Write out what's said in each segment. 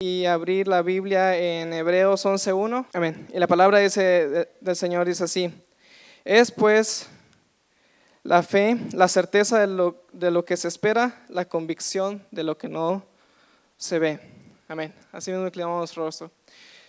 Y abrir la Biblia en Hebreos 11:1. Amén. Y la palabra del Señor dice así: es pues la fe, la certeza de lo que se espera, la convicción de lo que no se ve. Amén. Así mismo inclinamos nuestro rostro.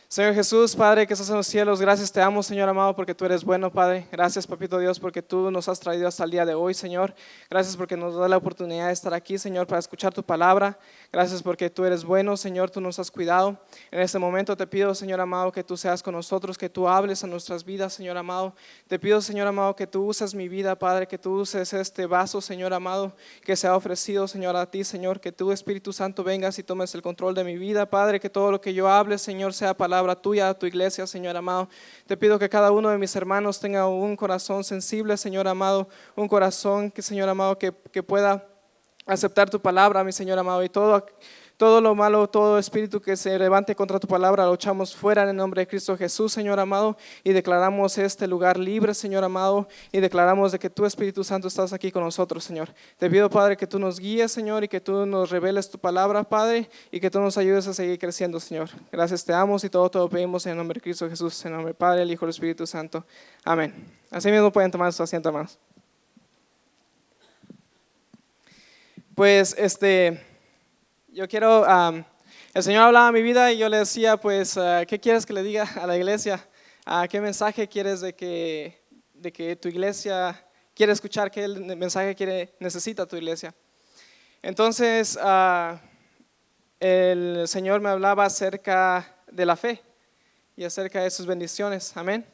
Señor Jesús, Padre que estás en los cielos, gracias te amo, Señor amado, porque tú eres bueno, Padre. Gracias, Papito Dios, porque tú nos has traído hasta el día de hoy, Señor. Gracias porque nos da la oportunidad de estar aquí, Señor, para escuchar tu palabra. Gracias porque tú eres bueno, Señor, tú nos has cuidado. En este momento te pido, Señor amado, que tú seas con nosotros, que tú hables a nuestras vidas, Señor amado. Te pido, Señor amado, que tú uses mi vida, Padre, que tú uses este vaso, Señor amado, que se ha ofrecido, Señor, a ti, Señor, que tú, Espíritu Santo, vengas y tomes el control de mi vida, Padre, que todo lo que yo hable, Señor, sea palabra tuya, a tu iglesia, Señor amado. Te pido que cada uno de mis hermanos tenga un corazón sensible, Señor amado, un corazón que, Señor amado, que pueda aceptar tu palabra, mi Señor amado, y todo lo malo, todo espíritu que se levante contra tu palabra, lo echamos fuera en el nombre de Cristo Jesús, Señor amado, y declaramos este lugar libre, Señor amado, y declaramos de que tu Espíritu Santo estás aquí con nosotros, Señor. Te pido, Padre, que tú nos guíes, Señor, y que tú nos reveles tu palabra, Padre, y que tú nos ayudes a seguir creciendo, Señor. Gracias, te amo y todo te lo pedimos en el nombre de Cristo Jesús, en el nombre del Padre, el Hijo y el Espíritu Santo. Amén. Así mismo pueden tomar su asiento, hermanos. Pues yo quiero, el Señor hablaba a mi vida y yo le decía, pues, ¿qué quieres que le diga a la iglesia? ¿Qué mensaje quieres de que tu iglesia quiere escuchar? ¿Qué mensaje necesita tu iglesia? Entonces, el Señor me hablaba acerca de la fe y acerca de sus bendiciones. Amén.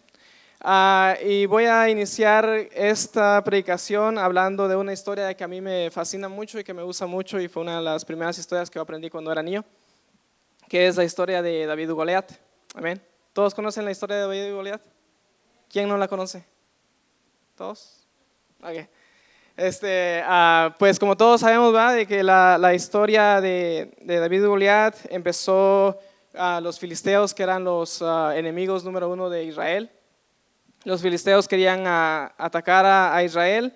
Y voy a iniciar esta predicación hablando de una historia que a mí me fascina mucho y que me gusta mucho, y fue una de las primeras historias que aprendí cuando era niño, que es la historia de David y Goliat. Amén. ¿Todos conocen la historia de David y Goliat? ¿Quién no la conoce? ¿Todos? Okay. Pues como todos sabemos, ¿verdad?, de que la historia de David y Goliat empezó los filisteos, que eran los enemigos número uno de Israel. Los filisteos querían atacar a Israel,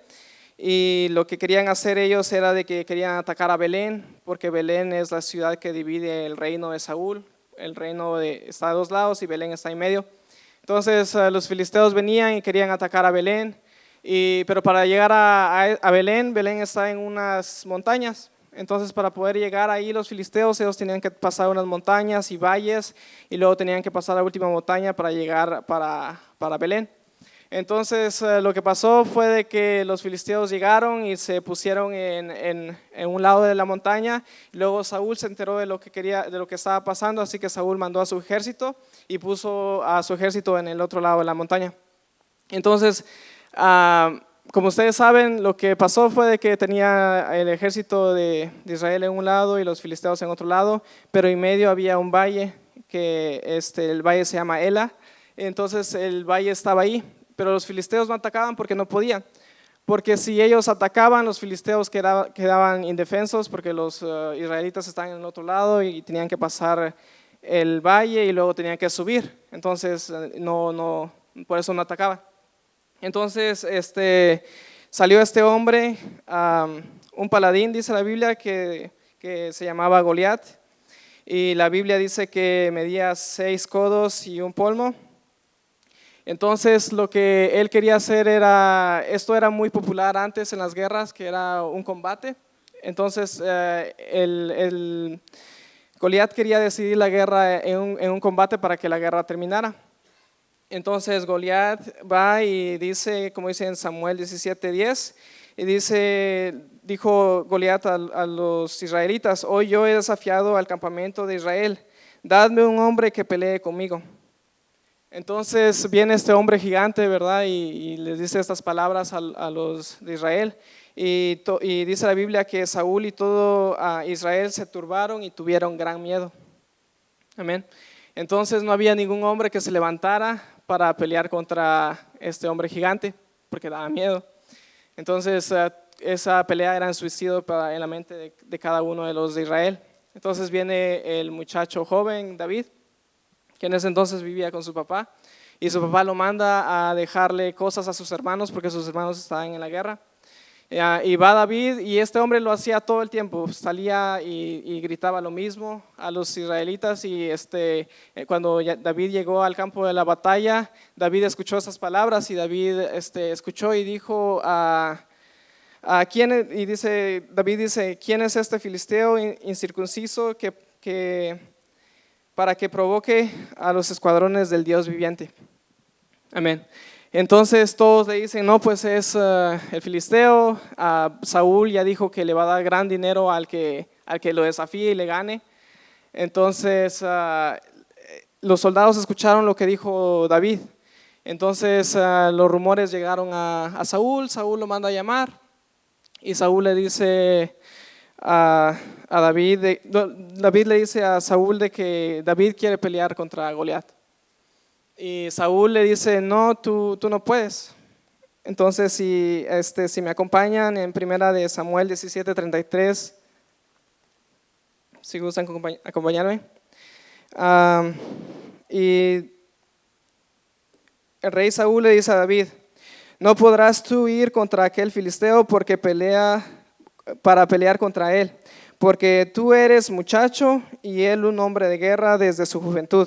y lo que querían hacer ellos era de que querían atacar a Belén, porque Belén es la ciudad que divide el reino de Saúl. El reino está a dos lados y Belén está en medio. Entonces los filisteos venían y querían atacar a Belén, pero para llegar a Belén, Belén está en unas montañas. Entonces para poder llegar ahí los filisteos, ellos tenían que pasar unas montañas y valles, y luego tenían que pasar la última montaña para llegar para Belén. Entonces lo que pasó fue de que los filisteos llegaron y se pusieron en un lado de la montaña. Luego Saúl se enteró de lo que estaba pasando, así que Saúl mandó a su ejército y puso a su ejército en el otro lado de la montaña. Entonces, como ustedes saben, lo que pasó fue de que tenía el ejército de Israel en un lado y los filisteos en otro lado, pero en medio había un valle, que el valle se llama Ela. Entonces el valle estaba ahí, pero los filisteos no atacaban porque no podían. Porque si ellos atacaban, los filisteos quedaban indefensos, porque los israelitas estaban en el otro lado y tenían que pasar el valle y luego tenían que subir. Entonces por eso no atacaban. Entonces salió este hombre, un paladín, dice la Biblia, que se llamaba Goliat, y la Biblia dice que medía 6 codos y un palmo. Entonces lo que él quería hacer esto era muy popular antes en las guerras, que era un combate. Entonces el Goliat quería decidir la guerra en un combate para que la guerra terminara. Entonces Goliat va y dice, como dice en Samuel 17:10, y dijo Goliat a los israelitas: hoy yo he desafiado al campamento de Israel, dadme un hombre que pelee conmigo. Entonces viene este hombre gigante, ¿verdad?, y les dice estas palabras a los de Israel, y dice la Biblia que Saúl y todo Israel se turbaron y tuvieron gran miedo. Amén. Entonces no había ningún hombre que se levantara para pelear contra este hombre gigante, porque daba miedo. Entonces esa pelea era un suicidio en la mente de cada uno de los de Israel. Entonces viene el muchacho joven David, que en ese entonces vivía con su papá, y su papá lo manda a dejarle cosas a sus hermanos porque sus hermanos estaban en la guerra. Y va David, y este hombre lo hacía todo el tiempo, salía y gritaba lo mismo a los israelitas. Y cuando David llegó al campo de la batalla, David escuchó esas palabras, y David escuchó y dijo David dice: ¿quién es este filisteo incircunciso para que provoque a los escuadrones del Dios viviente? Amén. Entonces todos le dicen: no, pues es el filisteo. Saúl ya dijo que le va a dar gran dinero al que lo desafíe y le gane. Entonces los soldados escucharon lo que dijo David. Entonces los rumores llegaron a Saúl. Saúl lo manda a llamar, y Saúl le dice a David, David le dice a Saúl de que David quiere pelear contra Goliat. Y Saúl le dice: no, tú no puedes. Entonces si me acompañan en primera de Samuel 17:33, si gustan acompañarme. Y el rey Saúl le dice a David: no podrás tú ir contra aquel filisteo para pelear contra él, porque tú eres muchacho y él un hombre de guerra desde su juventud.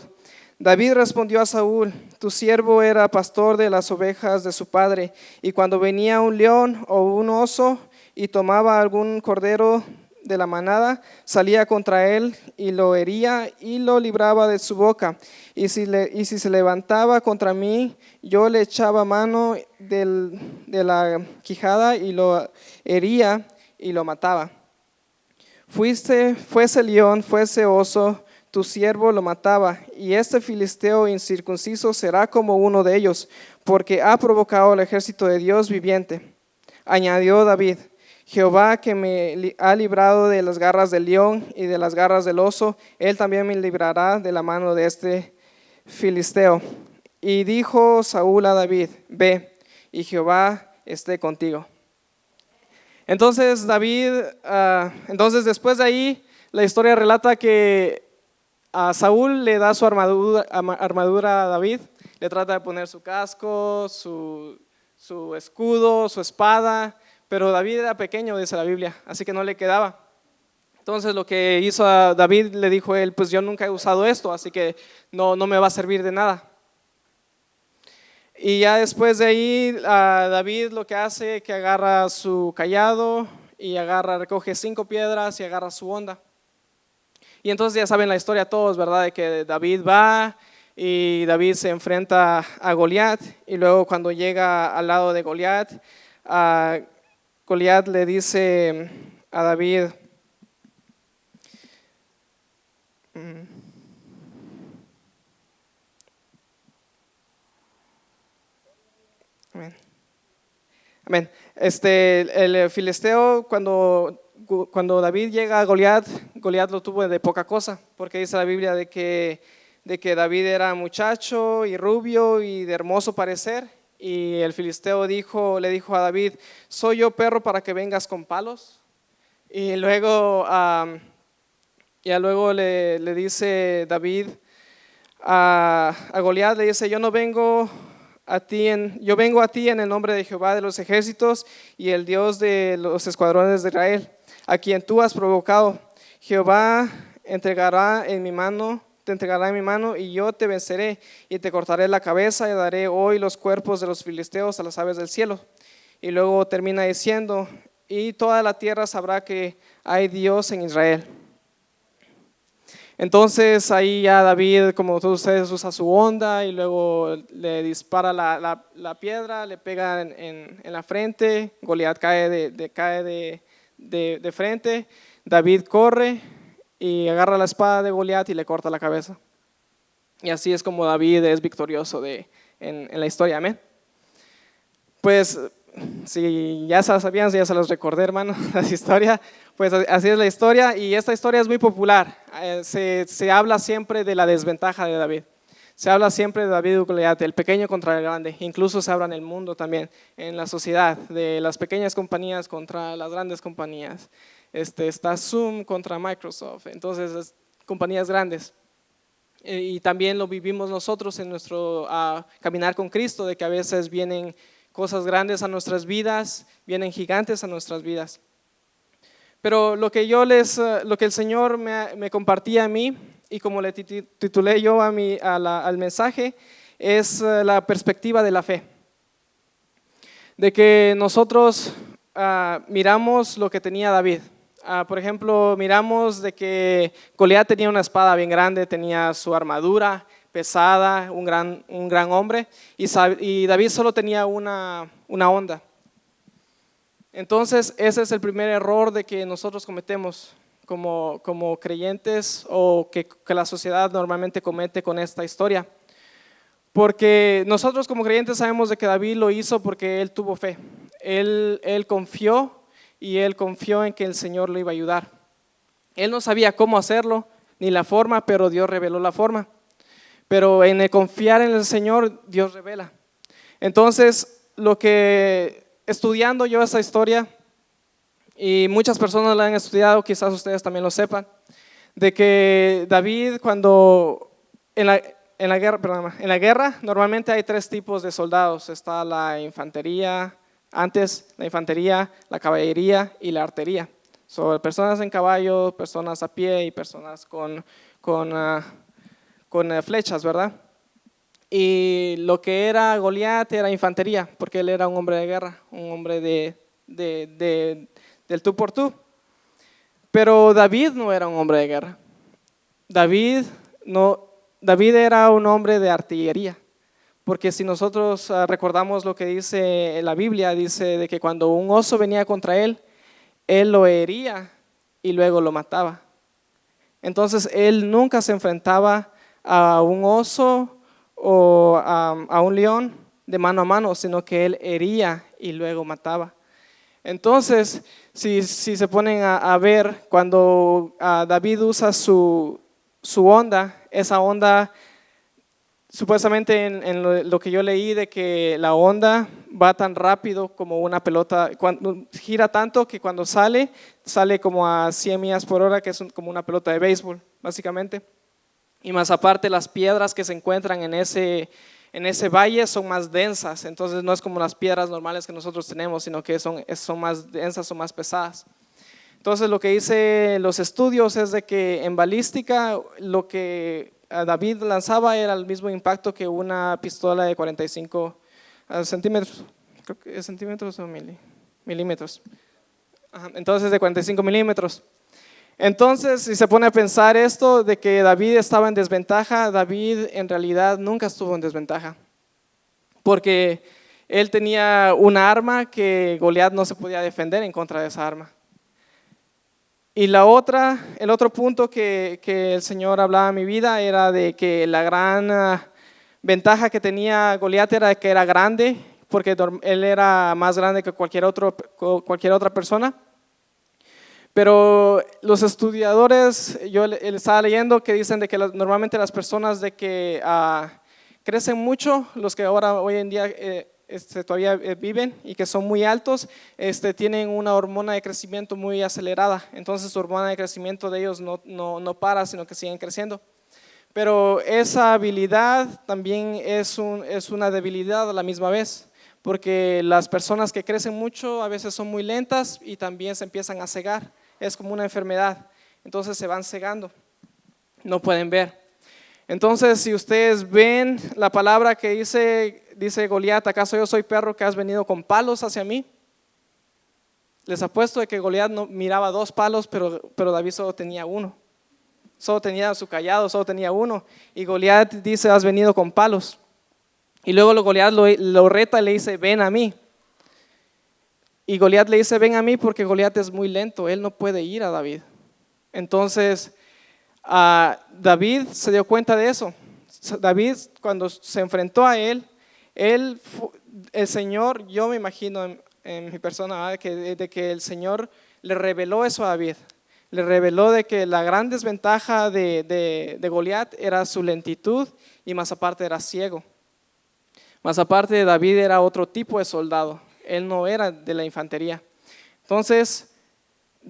David respondió a Saúl: tu siervo era pastor de las ovejas de su padre, y cuando venía un león o un oso y tomaba algún cordero de la manada, salía contra él y lo hería y lo libraba de su boca. Y si se levantaba contra mí, yo le echaba mano de la quijada y lo hería y lo mataba. Fuese león, fuese oso, tu siervo lo mataba, y este filisteo incircunciso será como uno de ellos, porque ha provocado al ejército de Dios viviente. Añadió David: Jehová, que me ha librado de las garras del león y de las garras del oso, él también me librará de la mano de este filisteo. Y dijo Saúl a David: ve, y Jehová esté contigo. Entonces entonces después de ahí, la historia relata que Saúl le da su armadura a David, le trata de poner su casco, su escudo, su espada, pero David era pequeño, dice la Biblia, así que no le quedaba. Entonces lo que hizo a David, le dijo él: pues yo nunca he usado esto, así que no me va a servir de nada. Y ya después de ahí, David lo que hace es que agarra su cayado y recoge 5 piedras y agarra su honda. Y entonces ya saben la historia todos, ¿verdad? De que David va y David se enfrenta a Goliat, y luego cuando llega al lado de Goliat, Goliat le dice a David: amén. El filisteo, cuando David llega a Goliat lo tuvo de poca cosa, porque dice la Biblia de que David era muchacho y rubio y de hermoso parecer, y el filisteo le dijo a David: ¿soy yo perro para que vengas con palos? Y luego le dice David a Goliat, le dice: yo vengo a ti en el nombre de Jehová de los ejércitos y el Dios de los escuadrones de Israel, a quien tú has provocado. Jehová te entregará en mi mano, y yo te venceré y te cortaré la cabeza, y daré hoy los cuerpos de los filisteos a las aves del cielo. Y luego termina diciendo: y toda la tierra sabrá que hay Dios en Israel. Entonces ahí ya David, como todos ustedes, usa su honda y luego le dispara la piedra, le pega en la frente. Goliat cae de frente. David corre y agarra la espada de Goliat y le corta la cabeza. Y así es como David es victorioso en la historia. Amén. Pues si ya se las sabían, ya se los recordé, hermano, la historia. Pues así es la historia, y esta historia es muy popular. Se habla siempre de la desventaja de David. Se habla siempre de David y Goliat, el pequeño contra el grande. Incluso se habla en el mundo también, en la sociedad, de las pequeñas compañías contra las grandes compañías. Está Zoom contra Microsoft, entonces compañías grandes. Y también lo vivimos nosotros en nuestro caminar con Cristo, de que a veces vienen cosas grandes a nuestras vidas, vienen gigantes a nuestras vidas. Pero lo que el Señor me compartía a mí, y como le titulé yo al mensaje, es la perspectiva de la fe. De que nosotros miramos lo que tenía David. Por ejemplo, miramos de que Goliat tenía una espada bien grande, tenía su armadura pesada, un gran hombre, y David solo tenía una honda. Entonces, ese es el primer error de que nosotros cometemos como creyentes, o que la sociedad normalmente comete con esta historia. Porque nosotros como creyentes sabemos de que David lo hizo porque él tuvo fe. Él confió, y él confió en que el Señor lo iba a ayudar. Él no sabía cómo hacerlo, ni la forma, pero Dios reveló la forma. Pero en el confiar en el Señor, Dios revela. Entonces, estudiando yo esta historia, y muchas personas la han estudiado, quizás ustedes también lo sepan, de que David cuando en la guerra normalmente hay 3 tipos de soldados. Está la infantería, la caballería y la artillería. Son personas en caballo, personas a pie y personas con flechas, ¿verdad? Y lo que era Goliat era infantería, porque él era un hombre de guerra, un hombre del tú por tú. Pero David no era un hombre de guerra. David era un hombre de artillería. Porque si nosotros recordamos lo que dice la Biblia, dice de que cuando un oso venía contra él lo hería y luego lo mataba. Entonces él nunca se enfrentaba a un oso o a un león de mano a mano, sino que él hería y luego mataba. Entonces, si se ponen a ver, cuando David usa su honda, esa honda, supuestamente en lo que yo leí, de que la honda va tan rápido como una pelota, gira tanto que cuando sale como a 100 millas por hora, que es como una pelota de béisbol, básicamente. Y más aparte, las piedras que se encuentran en ese valle son más densas, entonces no es como las piedras normales que nosotros tenemos, sino que son más densas, son más pesadas. Entonces, lo que dice los estudios es de que en balística lo que David lanzaba era el mismo impacto que una pistola de 45 centímetros, creo que es centímetros o milímetros. Entonces, de 45 milímetros. Entonces, si se pone a pensar esto de que David estaba en desventaja, David en realidad nunca estuvo en desventaja, porque él tenía una arma que Goliat no se podía defender en contra de esa arma. Y el otro punto que el Señor hablaba en mi vida era de que la gran ventaja que tenía Goliat era que era grande, porque él era más grande que cualquier otra persona. Pero los estudiadores, yo estaba leyendo que dicen de que normalmente las personas de que crecen mucho, los que hoy en día todavía viven y que son muy altos, tienen una hormona de crecimiento muy acelerada. Entonces su hormona de crecimiento de ellos no para, sino que siguen creciendo. Pero esa habilidad también es una debilidad a la misma vez, porque las personas que crecen mucho a veces son muy lentas y también se empiezan a cegar. Es como una enfermedad, entonces se van cegando, no pueden ver. Entonces, si ustedes ven la palabra que dice Goliat, ¿acaso yo soy perro que has venido con palos hacia mí? Les apuesto de que Goliat no miraba 2 palos, pero David solo tenía uno. Solo tenía su cayado, solo tenía uno. Y Goliat dice, has venido con palos. Y luego Goliat lo reta y le dice, ven a mí. Y Goliat le dice, ven a mí, porque Goliat es muy lento, él no puede ir a David. Entonces, David se dio cuenta de eso. David, cuando se enfrentó a él, el Señor, yo me imagino en mi persona, de que el Señor le reveló eso a David. Le reveló de que la gran desventaja de Goliat era su lentitud, y más aparte era ciego. Más aparte, David era otro tipo de soldado. Él no era de la infantería. Entonces,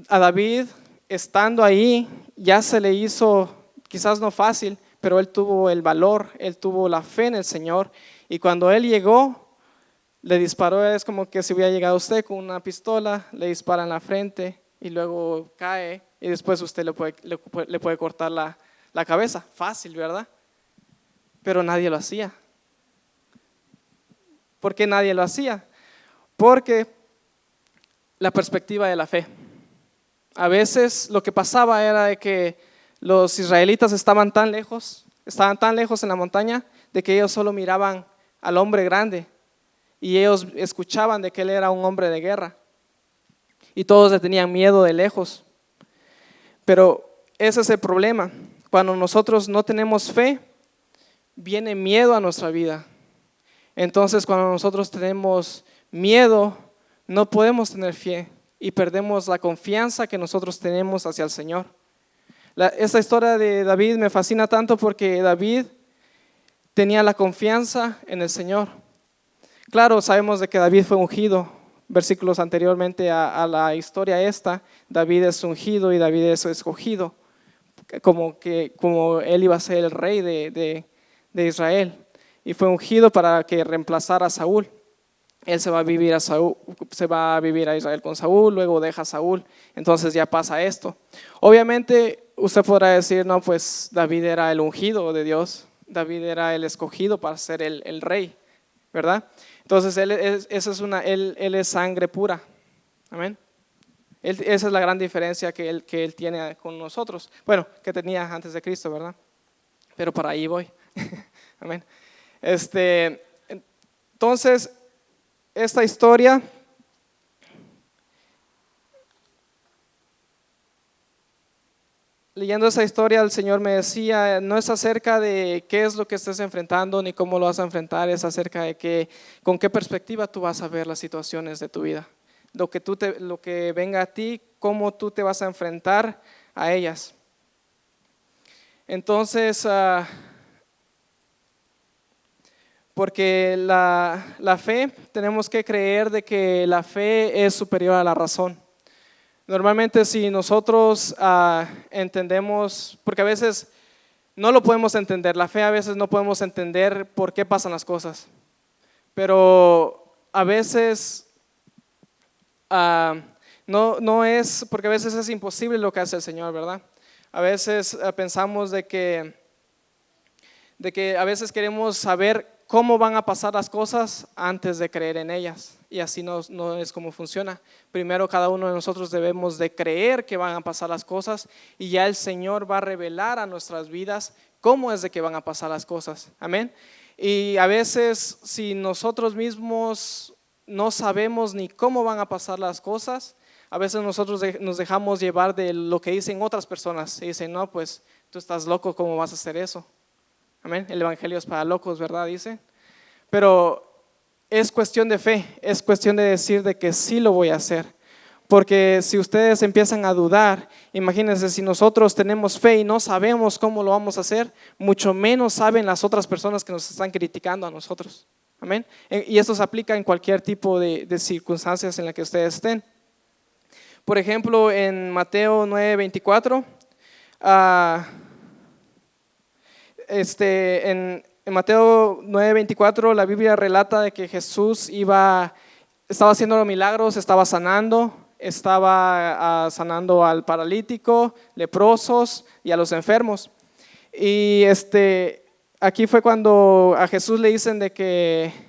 a David, estando ahí, ya se le hizo, quizás no fácil, pero él tuvo el valor, él tuvo la fe en el Señor. Y cuando él llegó, Le disparó, es como que si hubiera llegado usted con una pistola, le dispara en la frente y luego cae y después usted le puede cortar la cabeza. Fácil, ¿verdad? Pero nadie lo hacía. ¿Por qué nadie lo hacía? Porque la perspectiva de la fe. A veces lo que pasaba era de que los israelitas estaban tan lejos en la montaña, de que ellos solo miraban al hombre grande y ellos escuchaban de que él era un hombre de guerra y todos le tenían miedo de lejos. Pero ese es el problema. Cuando nosotros no tenemos fe, viene miedo a nuestra vida. Entonces, cuando nosotros tenemos miedo, no podemos tener fe y perdemos la confianza que nosotros tenemos hacia el Señor. Esta historia de David me fascina tanto porque David tenía la confianza en el Señor. Claro, sabemos de que David fue ungido. Versículos anteriormente a la historia esta, David es ungido y David es escogido, como él iba a ser el rey de Israel. Y fue ungido para que reemplazara a Saúl. Él se va a vivir a Israel con Saúl, luego deja a Saúl, entonces ya pasa esto. Obviamente usted podrá decir, no, pues David era el ungido de Dios, David era el escogido para ser el rey, ¿verdad? Entonces él es sangre pura, amén. Esa es la gran diferencia que él tiene con nosotros, bueno, que tenía antes de Cristo, ¿verdad? Pero para ahí voy, amén. Entonces, esta historia leyendo esa historia, el Señor me decía, no es acerca de qué es lo que estés enfrentando ni cómo lo vas a enfrentar, es acerca de con qué perspectiva tú vas a ver las situaciones de tu vida, lo que venga a ti, cómo tú te vas a enfrentar a ellas. Entonces, porque la fe, tenemos que creer de que la fe es superior a la razón. Normalmente si nosotros entendemos, porque a veces no lo podemos entender, la fe a veces no podemos entender por qué pasan las cosas, pero a veces no es, porque a veces es imposible lo que hace el Señor, ¿verdad? A veces pensamos de que a veces queremos saber cómo van a pasar las cosas antes de creer en ellas, y así no es como funciona. Primero cada uno de nosotros debemos de creer que van a pasar las cosas y ya el Señor va a revelar a nuestras vidas cómo es de que van a pasar las cosas, amén. Y a veces si nosotros mismos no sabemos ni cómo van a pasar las cosas, a veces nosotros nos dejamos llevar de lo que dicen otras personas y dicen, no, pues tú estás loco, ¿cómo vas a hacer eso? Amén, el evangelio es para locos, ¿verdad? Dice, pero es cuestión de fe, es cuestión de decir de que sí lo voy a hacer, porque si ustedes empiezan a dudar, imagínense si nosotros tenemos fe y no sabemos cómo lo vamos a hacer, mucho menos saben las otras personas que nos están criticando a nosotros, amén, y esto se aplica en cualquier tipo de circunstancias en las que ustedes estén. Por ejemplo, en Mateo 9:24, en Mateo 9:24 la Biblia relata de que Jesús estaba haciendo los milagros, estaba sanando al paralítico, leprosos y a los enfermos. Y aquí fue cuando a Jesús le dicen de que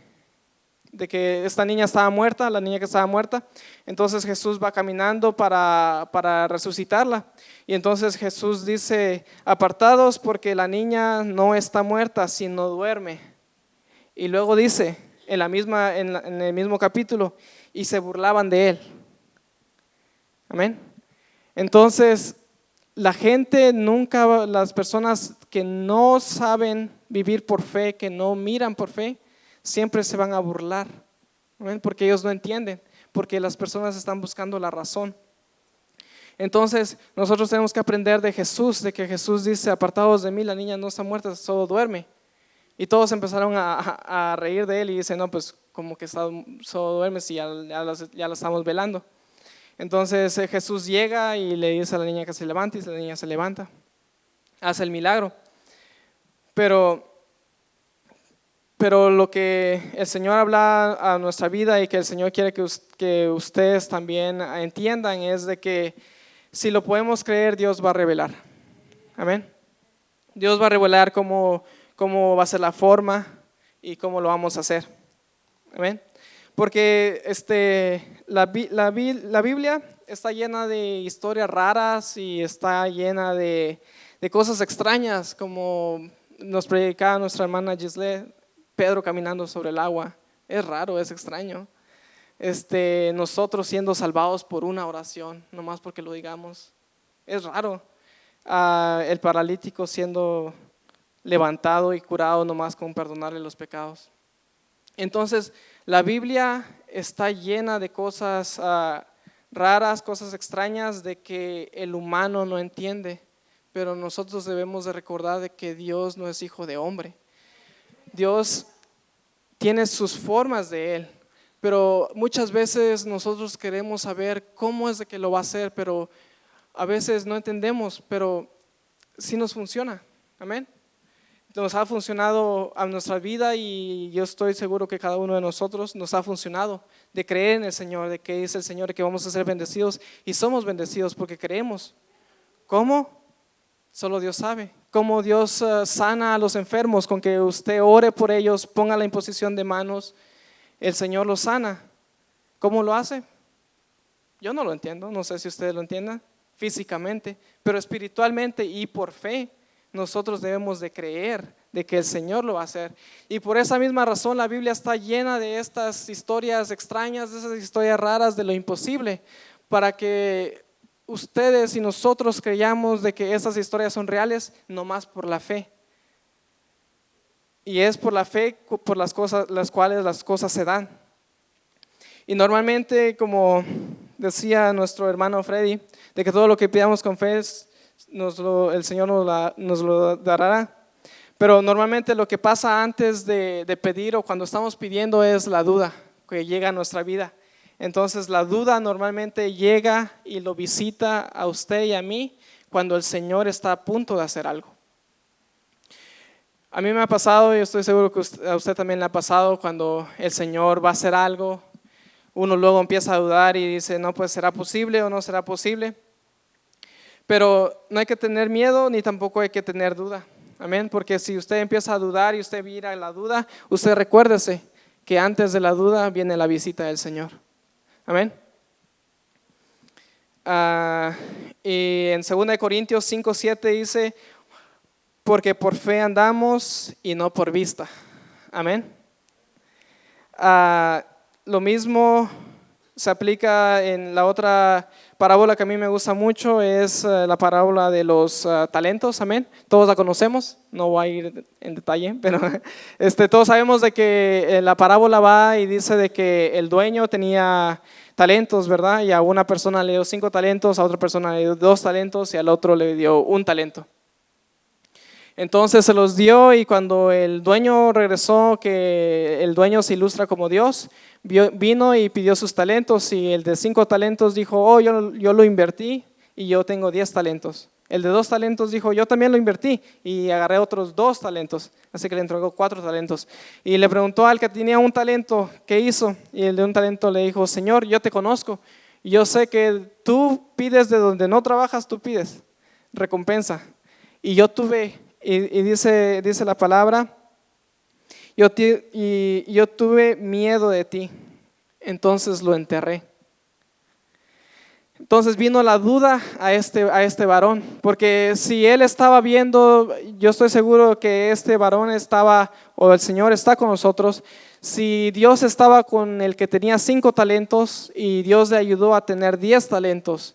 esta niña estaba muerta, la niña que estaba muerta. Entonces Jesús va caminando para resucitarla. Y entonces Jesús dice, apartados porque la niña no está muerta, sino duerme. Y luego dice, en el mismo capítulo, y se burlaban de él. Amén. Entonces, las personas que no saben vivir por fe, que no miran por fe, siempre se van a burlar, ¿ven? Porque ellos no entienden, porque las personas están buscando la razón. Entonces nosotros tenemos que aprender de Jesús, de que Jesús dice, apartados de mí, la niña no está muerta, solo duerme. Y todos empezaron a reír de él y dicen, no, pues como que solo duerme si ya la estamos velando. Entonces Jesús llega y le dice a la niña que se levante, y la niña se levanta, hace el milagro. Pero Pero lo que el Señor habla a nuestra vida y que el Señor quiere que ustedes también entiendan es de que si lo podemos creer, Dios va a revelar. Amén. Dios va a revelar cómo va a ser la forma y cómo lo vamos a hacer. Amén. Porque la Biblia está llena de historias raras y está llena de cosas extrañas, como nos predicaba nuestra hermana Giselle, Pedro caminando sobre el agua. Es raro, es extraño. Nosotros siendo salvados por una oración, nomás porque lo digamos. Es raro. El paralítico siendo levantado y curado nomás con perdonarle los pecados. Entonces, la Biblia está llena de cosas raras, cosas extrañas de que el humano no entiende, pero nosotros debemos de recordar de que Dios no es hijo de hombre. Dios tiene sus formas de Él, pero muchas veces nosotros queremos saber cómo es de que lo va a hacer, pero a veces no entendemos, pero sí nos funciona. Amén. Nos ha funcionado a nuestra vida y yo estoy seguro que cada uno de nosotros nos ha funcionado de creer en el Señor, de que es el Señor, de que vamos a ser bendecidos y somos bendecidos porque creemos. ¿Cómo? Solo Dios sabe. Cómo Dios sana a los enfermos, con que usted ore por ellos, ponga la imposición de manos, el Señor los sana. ¿Cómo lo hace? Yo no lo entiendo, no sé si ustedes lo entiendan físicamente, pero espiritualmente y por fe nosotros debemos de creer de que el Señor lo va a hacer. Y por esa misma razón la Biblia está llena de estas historias extrañas, de esas historias raras de lo imposible, para que ustedes y nosotros creyamos de que esas historias son reales, nomás por la fe. Y es por la fe por las cuales las cosas se dan. Y normalmente, como decía nuestro hermano Freddy, de que todo lo que pidamos con fe el Señor nos lo dará. Pero normalmente lo que pasa antes de pedir o cuando estamos pidiendo es la duda que llega a nuestra vida. Entonces la duda normalmente llega y lo visita a usted y a mí cuando el Señor está a punto de hacer algo. A mí me ha pasado, y estoy seguro que a usted también le ha pasado, cuando el Señor va a hacer algo, uno luego empieza a dudar y dice, no, pues ¿será posible o no será posible? Pero no hay que tener miedo ni tampoco hay que tener duda. Amén, porque si usted empieza a dudar y usted mira la duda, usted recuérdese que antes de la duda viene la visita del Señor. Amén. Y en 2 Corintios 5:7 dice, porque por fe andamos y no por vista. Amén. Lo mismo se aplica en la otra parábola que a mí me gusta mucho, es la parábola de los talentos. Amén. Todos la conocemos, no voy a ir en detalle, pero todos sabemos de que la parábola va y dice de que el dueño tenía talentos, ¿verdad? Y a una persona le dio 5 talentos, a otra persona le dio 2 talentos y al otro le dio 1 talento. Entonces se los dio y cuando el dueño regresó, que el dueño se ilustra como Dios, vino y pidió sus talentos y el de 5 talentos dijo, oh, yo lo invertí y yo tengo 10 talentos. El de 2 talentos dijo, yo también lo invertí y agarré otros 2 talentos, así que le entregó 4 talentos. Y le preguntó al que tenía 1 talento, ¿qué hizo? Y el de 1 talento le dijo, Señor, yo te conozco y yo sé que tú pides de donde no trabajas, tú pides recompensa. Y yo tuve... Y dice la palabra, yo tuve miedo de ti, entonces lo enterré. Entonces vino la duda a este varón, porque si él estaba viendo, yo estoy seguro que este varón estaba, o el Señor está con nosotros, si Dios estaba con el que tenía 5 talentos y Dios le ayudó a tener 10 talentos,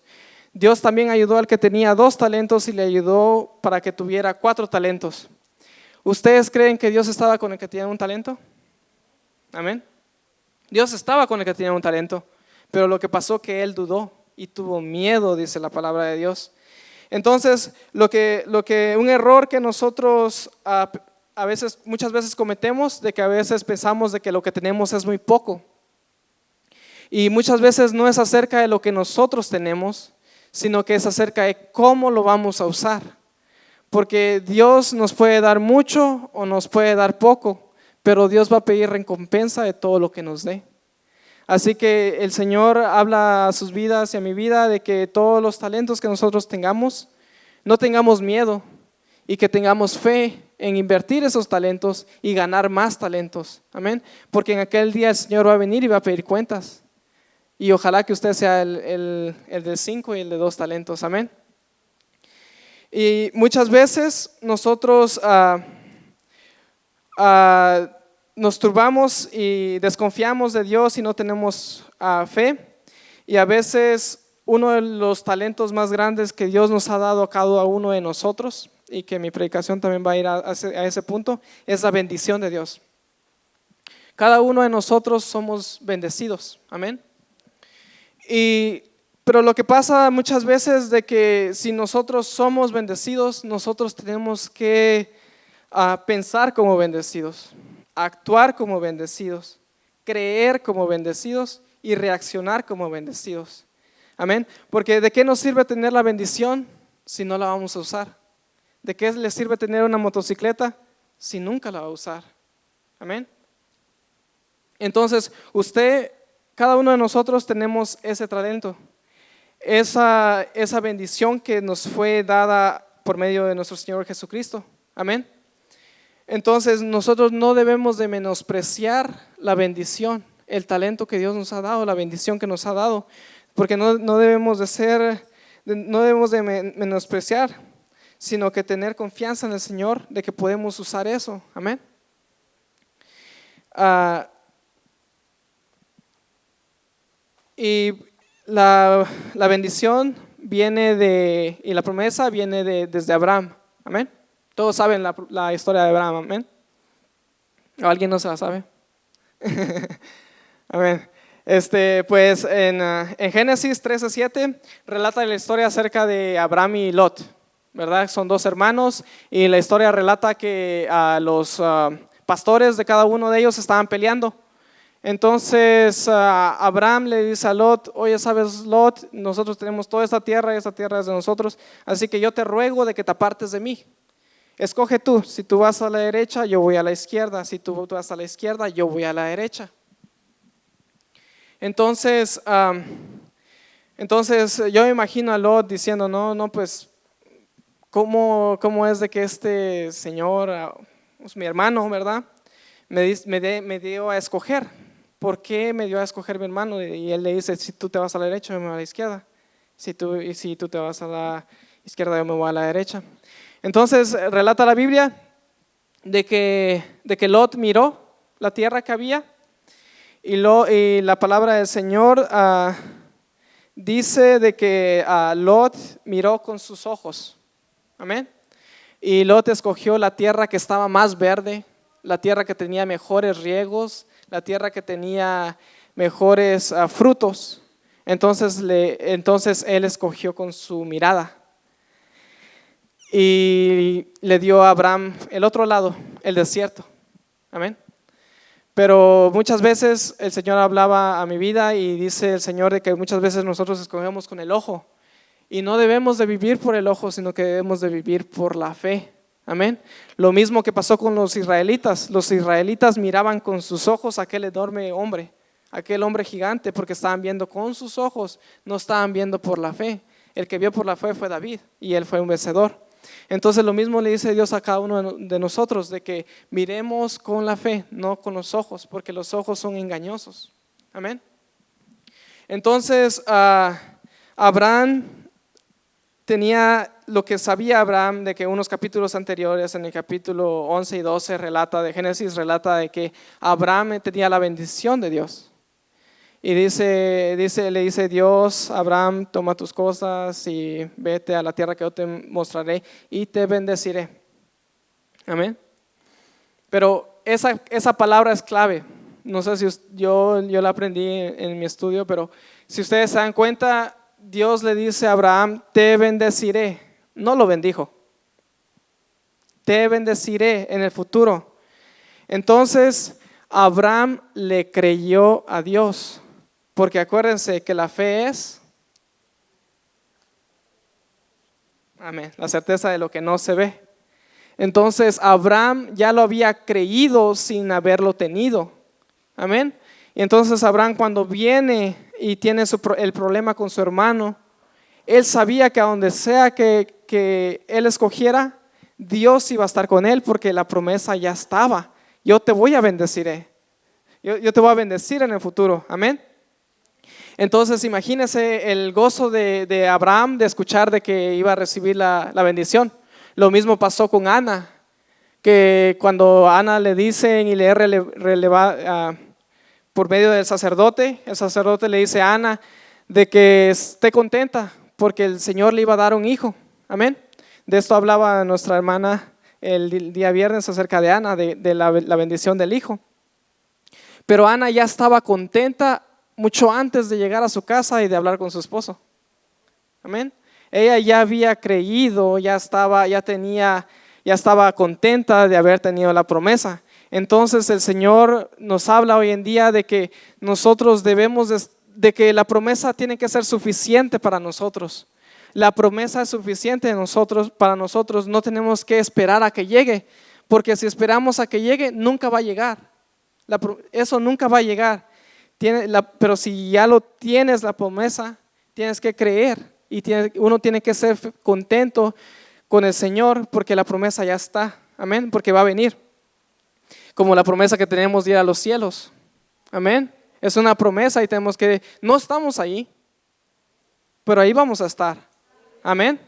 Dios también ayudó al que tenía 2 talentos y le ayudó para que tuviera 4 talentos. ¿Ustedes creen que Dios estaba con el que tenía 1 talento? Amén. Dios estaba con el que tenía 1 talento, pero lo que pasó que él dudó y tuvo miedo, dice la palabra de Dios. Entonces, un error que nosotros muchas veces cometemos, de que a veces pensamos de que lo que tenemos es muy poco. Y muchas veces no es acerca de lo que nosotros tenemos, sino que es acerca de cómo lo vamos a usar. Porque Dios nos puede dar mucho o nos puede dar poco, pero Dios va a pedir recompensa de todo lo que nos dé. Así que el Señor habla a sus vidas y a mi vida de que todos los talentos que nosotros tengamos, no tengamos miedo y que tengamos fe en invertir esos talentos y ganar más talentos. Amén. Porque en aquel día el Señor va a venir y va a pedir cuentas. Y ojalá que usted sea el de 5 y el de 2 talentos. Amén. Y muchas veces nosotros nos turbamos y desconfiamos de Dios y no tenemos fe. Y a veces uno de los talentos más grandes que Dios nos ha dado a cada uno de nosotros, y que mi predicación también va a ir a ese punto, es la bendición de Dios. Cada uno de nosotros somos bendecidos. Amén. Pero lo que pasa muchas veces de que si nosotros somos bendecidos, nosotros tenemos que pensar como bendecidos, actuar como bendecidos, creer como bendecidos y reaccionar como bendecidos. Amén. Porque ¿de qué nos sirve tener la bendición si no la vamos a usar? ¿De qué le sirve tener una motocicleta si nunca la va a usar? Amén. Entonces, cada uno de nosotros tenemos ese talento, esa bendición que nos fue dada por medio de nuestro Señor Jesucristo. Amén. Entonces, nosotros no debemos de menospreciar la bendición, el talento que Dios nos ha dado, la bendición que nos ha dado, porque no debemos de menospreciar, sino que tener confianza en el Señor de que podemos usar eso. Amén. Y la bendición viene y la promesa viene desde Abraham. Amén. Todos saben la historia de Abraham. Amén. ¿O alguien no se la sabe? Amén. Pues en Génesis 13:7 relata la historia acerca de Abraham y Lot, ¿verdad? Son 2 hermanos y la historia relata que los pastores de cada uno de ellos estaban peleando. Entonces Abraham le dice a Lot: oye, sabes, Lot, nosotros tenemos toda esta tierra y esta tierra es de nosotros, así que yo te ruego de que te apartes de mí. Escoge tú, si tú vas a la derecha, yo voy a la izquierda, si tú vas a la izquierda, yo voy a la derecha. Entonces yo me imagino a Lot diciendo: no, pues ¿cómo es de que este señor, es mi hermano, ¿verdad? Me dio a escoger. ¿Por qué me dio a escoger mi hermano? Y él le dice: si tú te vas a la derecha, yo me voy a la izquierda. Si tú te vas a la izquierda, yo me voy a la derecha. Entonces relata la Biblia de que Lot miró la tierra que había y la palabra del Señor dice de que Lot miró con sus ojos. Amén. Y Lot escogió la tierra que estaba más verde, la tierra que tenía mejores riegos, la tierra que tenía mejores frutos. Entonces él escogió con su mirada y le dio a Abraham el otro lado, el desierto. Amén. Pero muchas veces el Señor hablaba a mi vida y dice el Señor de que muchas veces nosotros escogemos con el ojo y no debemos de vivir por el ojo, sino que debemos de vivir por la fe. Amén. Lo mismo que pasó con los israelitas. Los israelitas miraban con sus ojos a aquel enorme hombre, aquel hombre gigante, porque estaban viendo con sus ojos, no estaban viendo por la fe. El que vio por la fe fue David y él fue un vencedor. Entonces lo mismo le dice Dios a cada uno de nosotros, de que miremos con la fe, no con los ojos, porque los ojos son engañosos. Amén. Entonces Abraham tenía lo que sabía Abraham, de que unos capítulos anteriores, en el capítulo 11 y 12 de Génesis, relata de que Abraham tenía la bendición de Dios. Y le dice Dios: Abraham, toma tus cosas y vete a la tierra que yo te mostraré y te bendeciré. Amén. Pero esa palabra es clave. No sé si yo la aprendí en mi estudio, pero si ustedes se dan cuenta, Dios le dice a Abraham: te bendeciré. No lo bendijo. Te bendeciré en el futuro. Entonces Abraham le creyó a Dios. Porque acuérdense que la fe es, amén, la certeza de lo que no se ve. Entonces Abraham ya lo había creído sin haberlo tenido. Amén. Y entonces Abraham, cuando viene y tiene el problema con su hermano, él sabía que a donde sea que él escogiera, Dios iba a estar con él, porque la promesa ya estaba. Yo te voy a bendecir. Yo te voy a bendecir en el futuro. Amén. Entonces imagínese el gozo de Abraham de escuchar de que iba a recibir la bendición. Lo mismo pasó con Ana, que cuando Ana le dicen y le es por medio del sacerdote, el sacerdote le dice a Ana de que esté contenta porque el Señor le iba a dar un hijo. Amén. De esto hablaba nuestra hermana el día viernes acerca de Ana, de la bendición del hijo. Pero Ana ya estaba contenta mucho antes de llegar a su casa y de hablar con su esposo. Amén. Ella ya había creído, ya estaba contenta de haber tenido la promesa. Entonces el Señor nos habla hoy en día de que nosotros debemos de que la promesa tiene que ser suficiente para nosotros. La promesa es suficiente para nosotros, no tenemos que esperar a que llegue, porque si esperamos a que llegue, nunca va a llegar. Eso nunca va a llegar. Pero si ya lo tienes la promesa, tienes que creer y uno tiene que ser contento con el Señor porque la promesa ya está. Amén, porque va a venir. Como la promesa que tenemos de ir a los cielos. Amén. Es una promesa y no estamos ahí, pero ahí vamos a estar. Amén.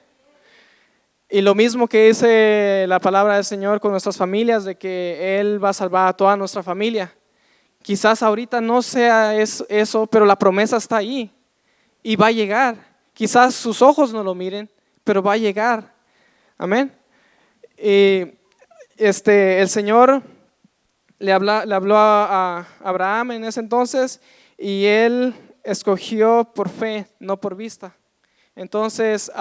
Y lo mismo que dice la palabra del Señor con nuestras familias, de que Él va a salvar a toda nuestra familia. Quizás ahorita no sea eso, pero la promesa está ahí y va a llegar. Quizás sus ojos no lo miren, pero va a llegar. Amén. Y el Señor le habló a Abraham en ese entonces y él escogió por fe, no por vista. Entonces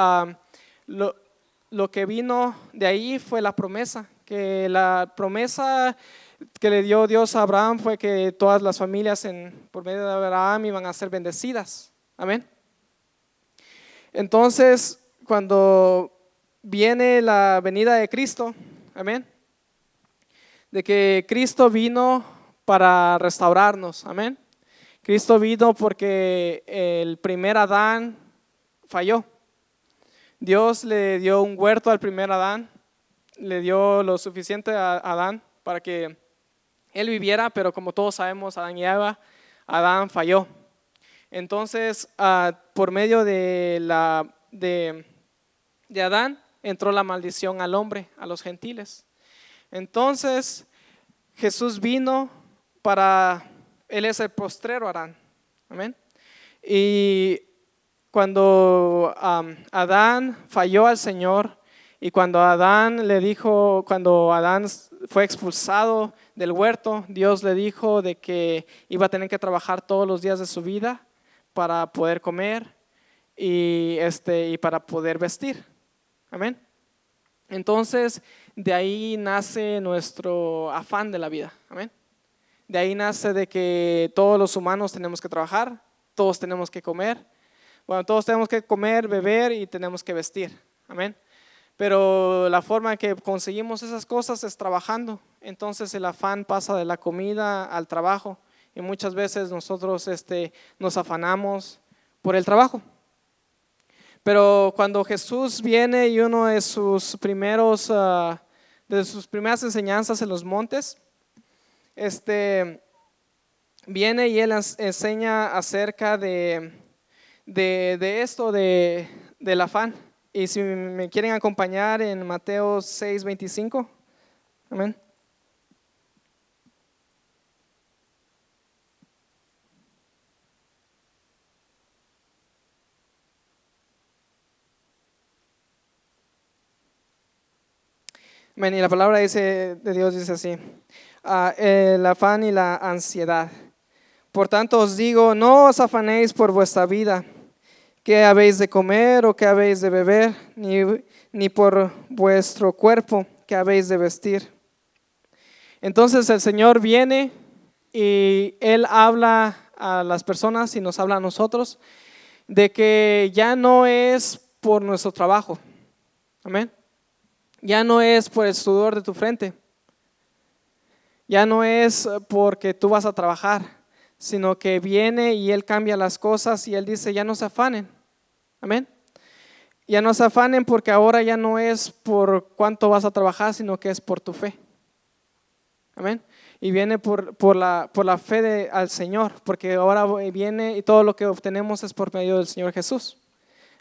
lo que vino de ahí fue la promesa, que la promesa que le dio Dios a Abraham fue que todas las familias por medio de Abraham iban a ser bendecidas. Amén. Entonces cuando viene la venida de Cristo, amén, de que Cristo vino para restaurarnos, amén. Cristo vino porque el primer Adán falló. Dios le dio un huerto al primer Adán, le dio lo suficiente a Adán para que él viviera, pero como todos sabemos, Adán y Eva, Adán falló. Entonces, por medio de Adán, entró la maldición al hombre, a los gentiles. Entonces, Jesús vino Él es el postrero Adán. Amén. Y cuando Adán falló al Señor y cuando Adán fue expulsado del huerto, Dios le dijo de que iba a tener que trabajar todos los días de su vida para poder comer y para poder vestir. Amén. Entonces, de ahí nace nuestro afán de la vida. Amén. De ahí nace de que todos los humanos tenemos que trabajar, todos tenemos que comer. Bueno, todos tenemos que comer, beber y tenemos que vestir. Amén. Pero la forma en que conseguimos esas cosas es trabajando. Entonces el afán pasa de la comida al trabajo y muchas veces nosotros nos afanamos por el trabajo. Pero cuando Jesús viene y uno de sus primeras enseñanzas en los montes, viene y él enseña acerca de esto, del afán. Y si me quieren acompañar en Mateo 6:25, amén. Amén. Y la palabra de Dios dice así: el afán y la ansiedad. Por tanto os digo, no os afanéis por vuestra vida, qué habéis de comer o qué habéis de beber, ni por vuestro cuerpo, qué habéis de vestir. Entonces el Señor viene y Él habla a las personas y nos habla a nosotros de que ya no es por nuestro trabajo. Amén. Ya no es por el sudor de tu frente, ya no es porque tú vas a trabajar, sino que viene y Él cambia las cosas y Él dice, ya no se afanen. Amén. Ya no se afanen porque ahora ya no es por cuánto vas a trabajar, sino que es por tu fe. Amén. Y viene por la fe al Señor, porque ahora viene y todo lo que obtenemos es por medio del Señor Jesús.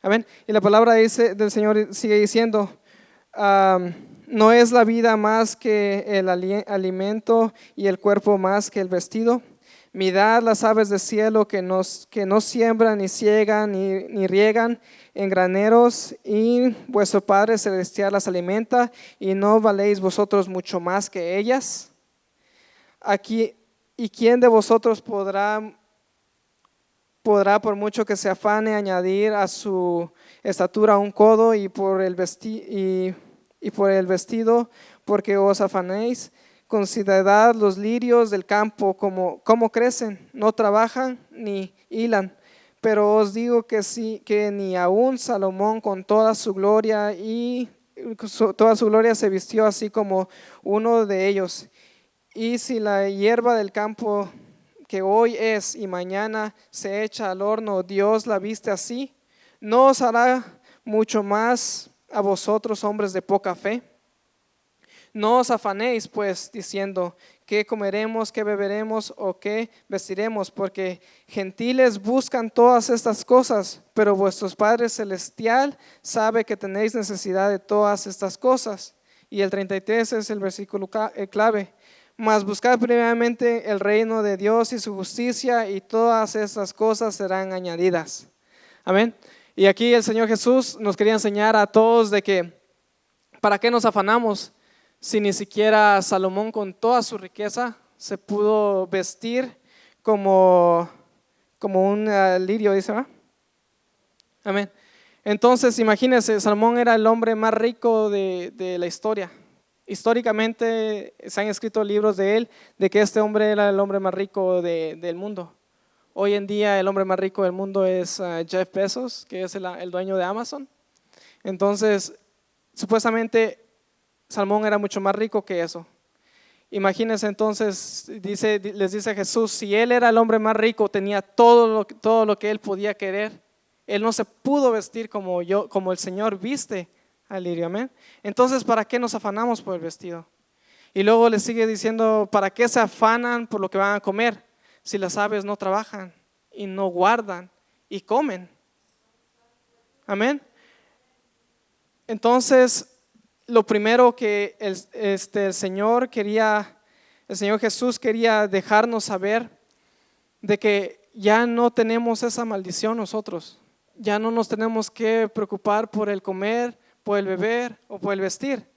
Amén. Y la palabra del Señor sigue diciendo, no es la vida más que el alimento y el cuerpo más que el vestido. Mirad las aves del cielo que no siembran, ni ciegan, ni riegan en graneros, y vuestro Padre Celestial las alimenta, y no valéis vosotros mucho más que ellas. Aquí, ¿y quién de vosotros podrá por mucho que se afane añadir a su estatura un codo? Y por el vestido, porque os afanéis. Considerad los lirios del campo, cómo crecen, no trabajan ni hilan. Pero os digo que ni aun Salomón con toda su gloria se vistió así como uno de ellos. Y si la hierba del campo, que hoy es y mañana se echa al horno, Dios la viste así, ¿no os hará mucho más a vosotros, hombres de poca fe? No os afanéis pues diciendo, ¿qué comeremos, qué beberemos o qué vestiremos? Porque gentiles buscan todas estas cosas, pero vuestro Padre Celestial sabe que tenéis necesidad de todas estas cosas. Y el 33 es el versículo clave. Mas buscad primeramente el reino de Dios y su justicia, y todas estas cosas serán añadidas. Amén. Y aquí el Señor Jesús nos quería enseñar a todos de que ¿para qué nos afanamos si ni siquiera Salomón con toda su riqueza se pudo vestir como un lirio, dice, ¿verdad? Amén. Entonces imagínense, Salomón era el hombre más rico de la historia. Históricamente se han escrito libros de él, de que este hombre era el hombre más rico del mundo. Hoy en día el hombre más rico del mundo es Jeff Bezos, que es el dueño de Amazon. Entonces, supuestamente Salomón era mucho más rico que eso. Imagínense entonces, les dice Jesús, si él era el hombre más rico, tenía todo lo que él podía querer, él no se pudo vestir como el Señor viste al lirio, amén. Entonces, ¿para qué nos afanamos por el vestido? Y luego le sigue diciendo, ¿para qué se afanan por lo que van a comer? Si las aves no trabajan y no guardan y comen. Amén. Entonces, lo primero que el Señor Jesús quería dejarnos saber, de que ya no tenemos esa maldición nosotros. Ya no nos tenemos que preocupar por el comer, por el beber o por el vestir,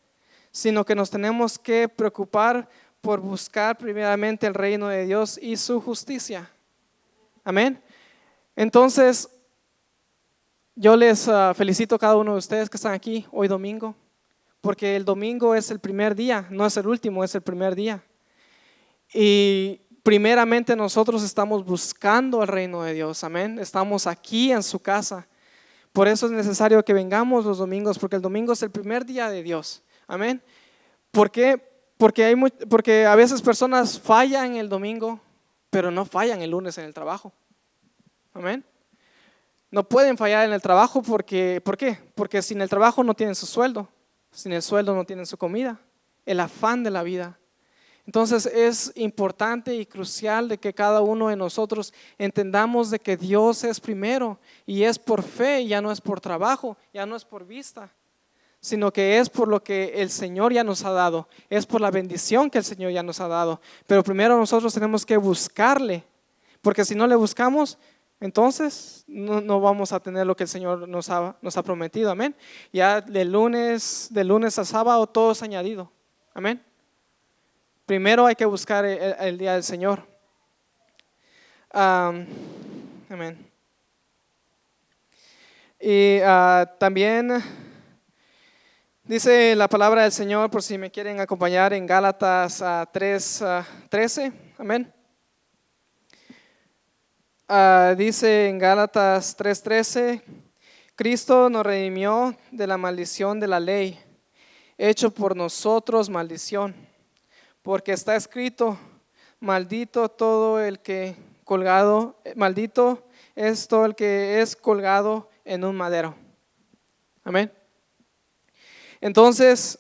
sino que nos tenemos que preocupar por buscar primeramente el reino de Dios y su justicia. Amén. Entonces, yo les felicito a cada uno de ustedes que están aquí hoy domingo, porque el domingo es el primer día, no es el último, es el primer día. Y primeramente nosotros estamos buscando el reino de Dios, amén. Estamos aquí en su casa. Por eso es necesario que vengamos los domingos, porque el domingo es el primer día de Dios, amén. ¿Por qué? Porque a veces personas fallan el domingo, pero no fallan el lunes en el trabajo, amén. No pueden fallar en el trabajo ¿por qué? Porque sin el trabajo no tienen su sueldo, sin el sueldo no tienen su comida, el afán de la vida. Entonces es importante y crucial de que cada uno de nosotros entendamos de que Dios es primero y es por fe, ya no es por trabajo, ya no es por vista, sino que es por lo que el Señor ya nos ha dado, es por la bendición que el Señor ya nos ha dado. Pero primero nosotros tenemos que buscarle, porque si no le buscamos, entonces no vamos a tener lo que el Señor nos ha prometido, amén. Ya de lunes a sábado todo es añadido, amén. Primero hay que buscar el día del Señor. Amén. Y también dice la palabra del Señor, por si me quieren acompañar, en Gálatas 3:13. Amén. Dice en Gálatas 3:13, Cristo nos redimió de la maldición de la ley, hecho por nosotros maldición, porque está escrito, maldito todo el que maldito es todo el que es colgado en un madero. Amén. Entonces,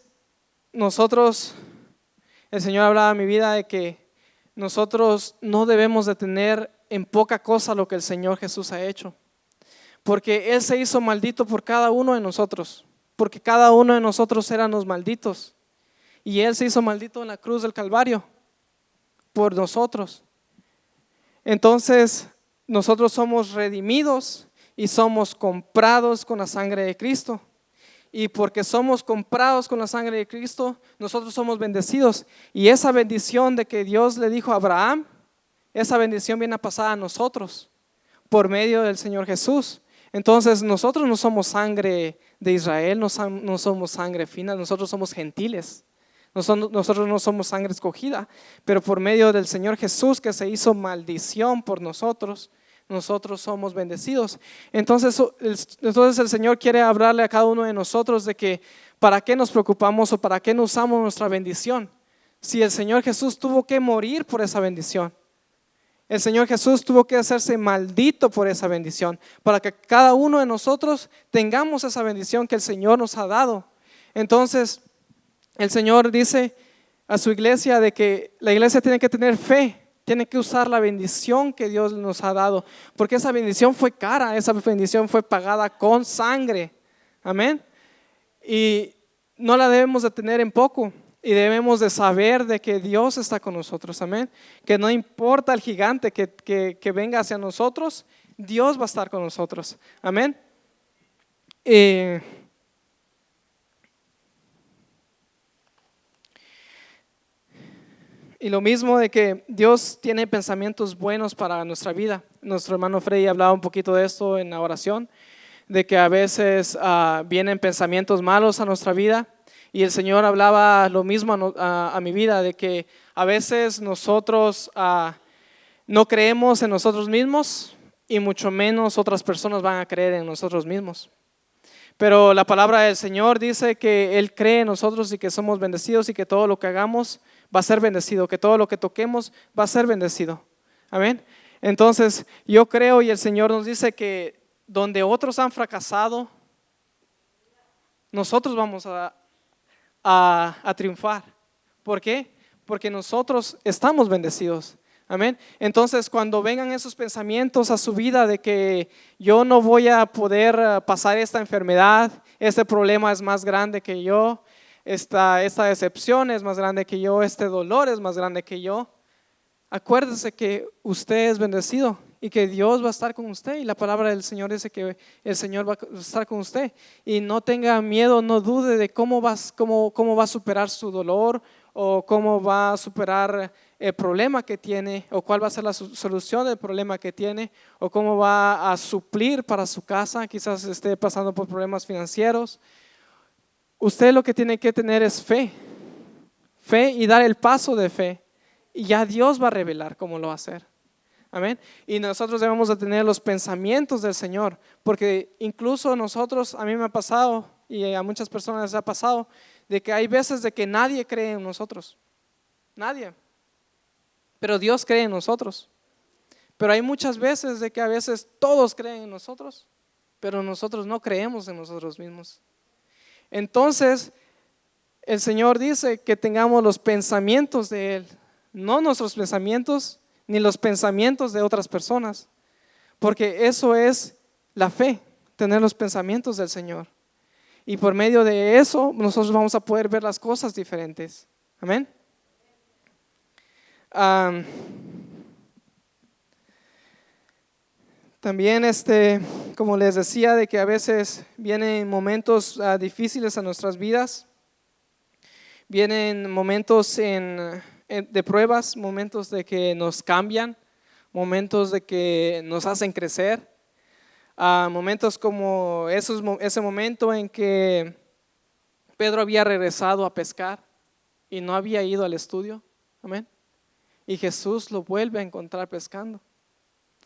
el Señor hablaba en mi vida de que nosotros no debemos de tener en poca cosa lo que el Señor Jesús ha hecho, porque Él se hizo maldito por cada uno de nosotros, porque cada uno de nosotros éramos malditos, y Él se hizo maldito en la cruz del Calvario por nosotros. Entonces, nosotros somos redimidos y somos comprados con la sangre de Cristo. Y porque somos comprados con la sangre de Cristo, nosotros somos bendecidos. Y esa bendición de que Dios le dijo a Abraham, esa bendición viene a pasar a nosotros por medio del Señor Jesús. Entonces nosotros no somos sangre de Israel, no somos sangre fina, nosotros somos gentiles. Nosotros no somos sangre escogida, pero por medio del Señor Jesús que se hizo maldición por nosotros, nosotros somos bendecidos. Entonces el Señor quiere hablarle a cada uno de nosotros de que para qué nos preocupamos o para qué no usamos nuestra bendición. Si el Señor Jesús tuvo que morir por esa bendición, el Señor Jesús tuvo que hacerse maldito por esa bendición, para que cada uno de nosotros tengamos esa bendición que el Señor nos ha dado. Entonces el Señor dice a su iglesia de que la iglesia tiene que tener fe, tiene que usar la bendición que Dios nos ha dado, porque esa bendición fue cara, esa bendición fue pagada con sangre. Amén. Y no la debemos de tener en poco, y debemos de saber de que Dios está con nosotros. Amén. Que no importa el gigante que venga hacia nosotros, Dios va a estar con nosotros. Amén. Y lo mismo de que Dios tiene pensamientos buenos para nuestra vida. Nuestro hermano Freddy hablaba un poquito de esto en la oración, de que a veces vienen pensamientos malos a nuestra vida, y el Señor hablaba lo mismo a mi vida, de que a veces nosotros no creemos en nosotros mismos, y mucho menos otras personas van a creer en nosotros mismos. Pero la palabra del Señor dice que Él cree en nosotros y que somos bendecidos, y que todo lo que hagamos va a ser bendecido, que todo lo que toquemos va a ser bendecido. Amén. Entonces yo creo, y el Señor nos dice que donde otros han fracasado, nosotros vamos a triunfar. ¿Por qué? Porque nosotros estamos bendecidos. Amén. Entonces cuando vengan esos pensamientos a su vida de que yo no voy a poder pasar esta enfermedad, este problema es más grande que yo, esta decepción es más grande que yo, este dolor es más grande que yo, acuérdese que usted es bendecido y que Dios va a estar con usted, y la palabra del Señor dice que el Señor va a estar con usted, y no tenga miedo, no dude de cómo va a superar su dolor, o cómo va a superar el problema que tiene, o cuál va a ser la solución del problema que tiene, o cómo va a suplir para su casa. Quizás esté pasando por problemas financieros. Usted lo que tiene que tener es fe y dar el paso de fe, y ya Dios va a revelar cómo lo va a hacer. Amén. Y nosotros debemos de tener los pensamientos del Señor, porque incluso nosotros, a mí me ha pasado, y a muchas personas les ha pasado, de que hay veces de que nadie cree en nosotros, nadie, pero Dios cree en nosotros. Pero hay muchas veces de que a veces todos creen en nosotros, pero nosotros no creemos en nosotros mismos. Entonces el Señor dice que tengamos los pensamientos de Él, no nuestros pensamientos ni los pensamientos de otras personas, porque eso es la fe, tener los pensamientos del Señor, y por medio de eso nosotros vamos a poder ver las cosas diferentes. Amén. También como les decía, de que a veces vienen momentos difíciles a nuestras vidas, vienen momentos de pruebas, momentos de que nos cambian, momentos de que nos hacen crecer, momentos como ese momento en que Pedro había regresado a pescar y no había ido al estudio. Amén. Y Jesús lo vuelve a encontrar pescando,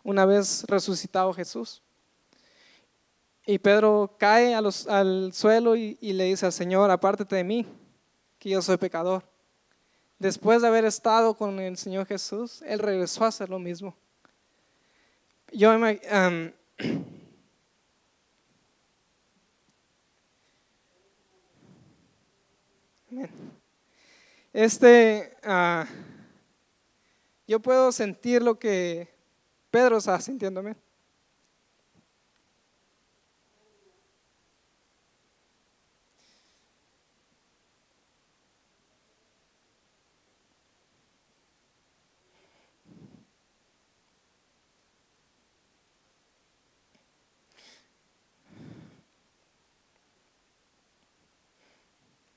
una vez resucitado Jesús. Y Pedro cae al suelo y le dice al Señor: apártate de mí, que yo soy pecador. Después de haber estado con el Señor Jesús, Él regresó a hacer lo mismo. Yo me, yo puedo sentir lo que Pedro está sintiendo. Amén.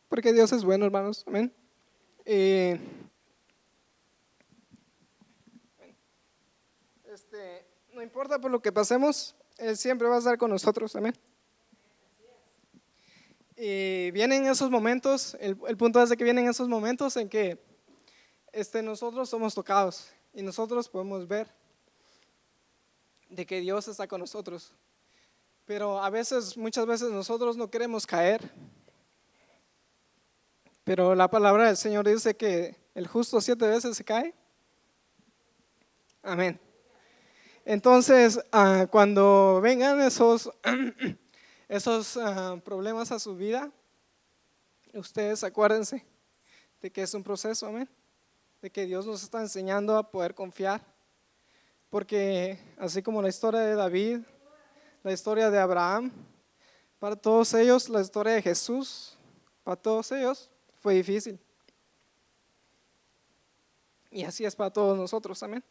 Porque Dios es bueno, hermanos. Amén. Eh, no importa por lo que pasemos, Él siempre va a estar con nosotros. Amén. Y vienen esos momentos, el punto es de que vienen esos momentos en que nosotros somos tocados y nosotros podemos ver de que Dios está con nosotros. Pero muchas veces nosotros no queremos caer. Pero la palabra del Señor dice que el justo 7 veces se cae. Amén. Entonces, cuando vengan esos problemas a su vida, ustedes acuérdense de que es un proceso, amén. De que Dios nos está enseñando a poder confiar. Porque así como la historia de David, la historia de Abraham, para todos ellos, la historia de Jesús, para todos ellos fue difícil. Y así es para todos nosotros, amén.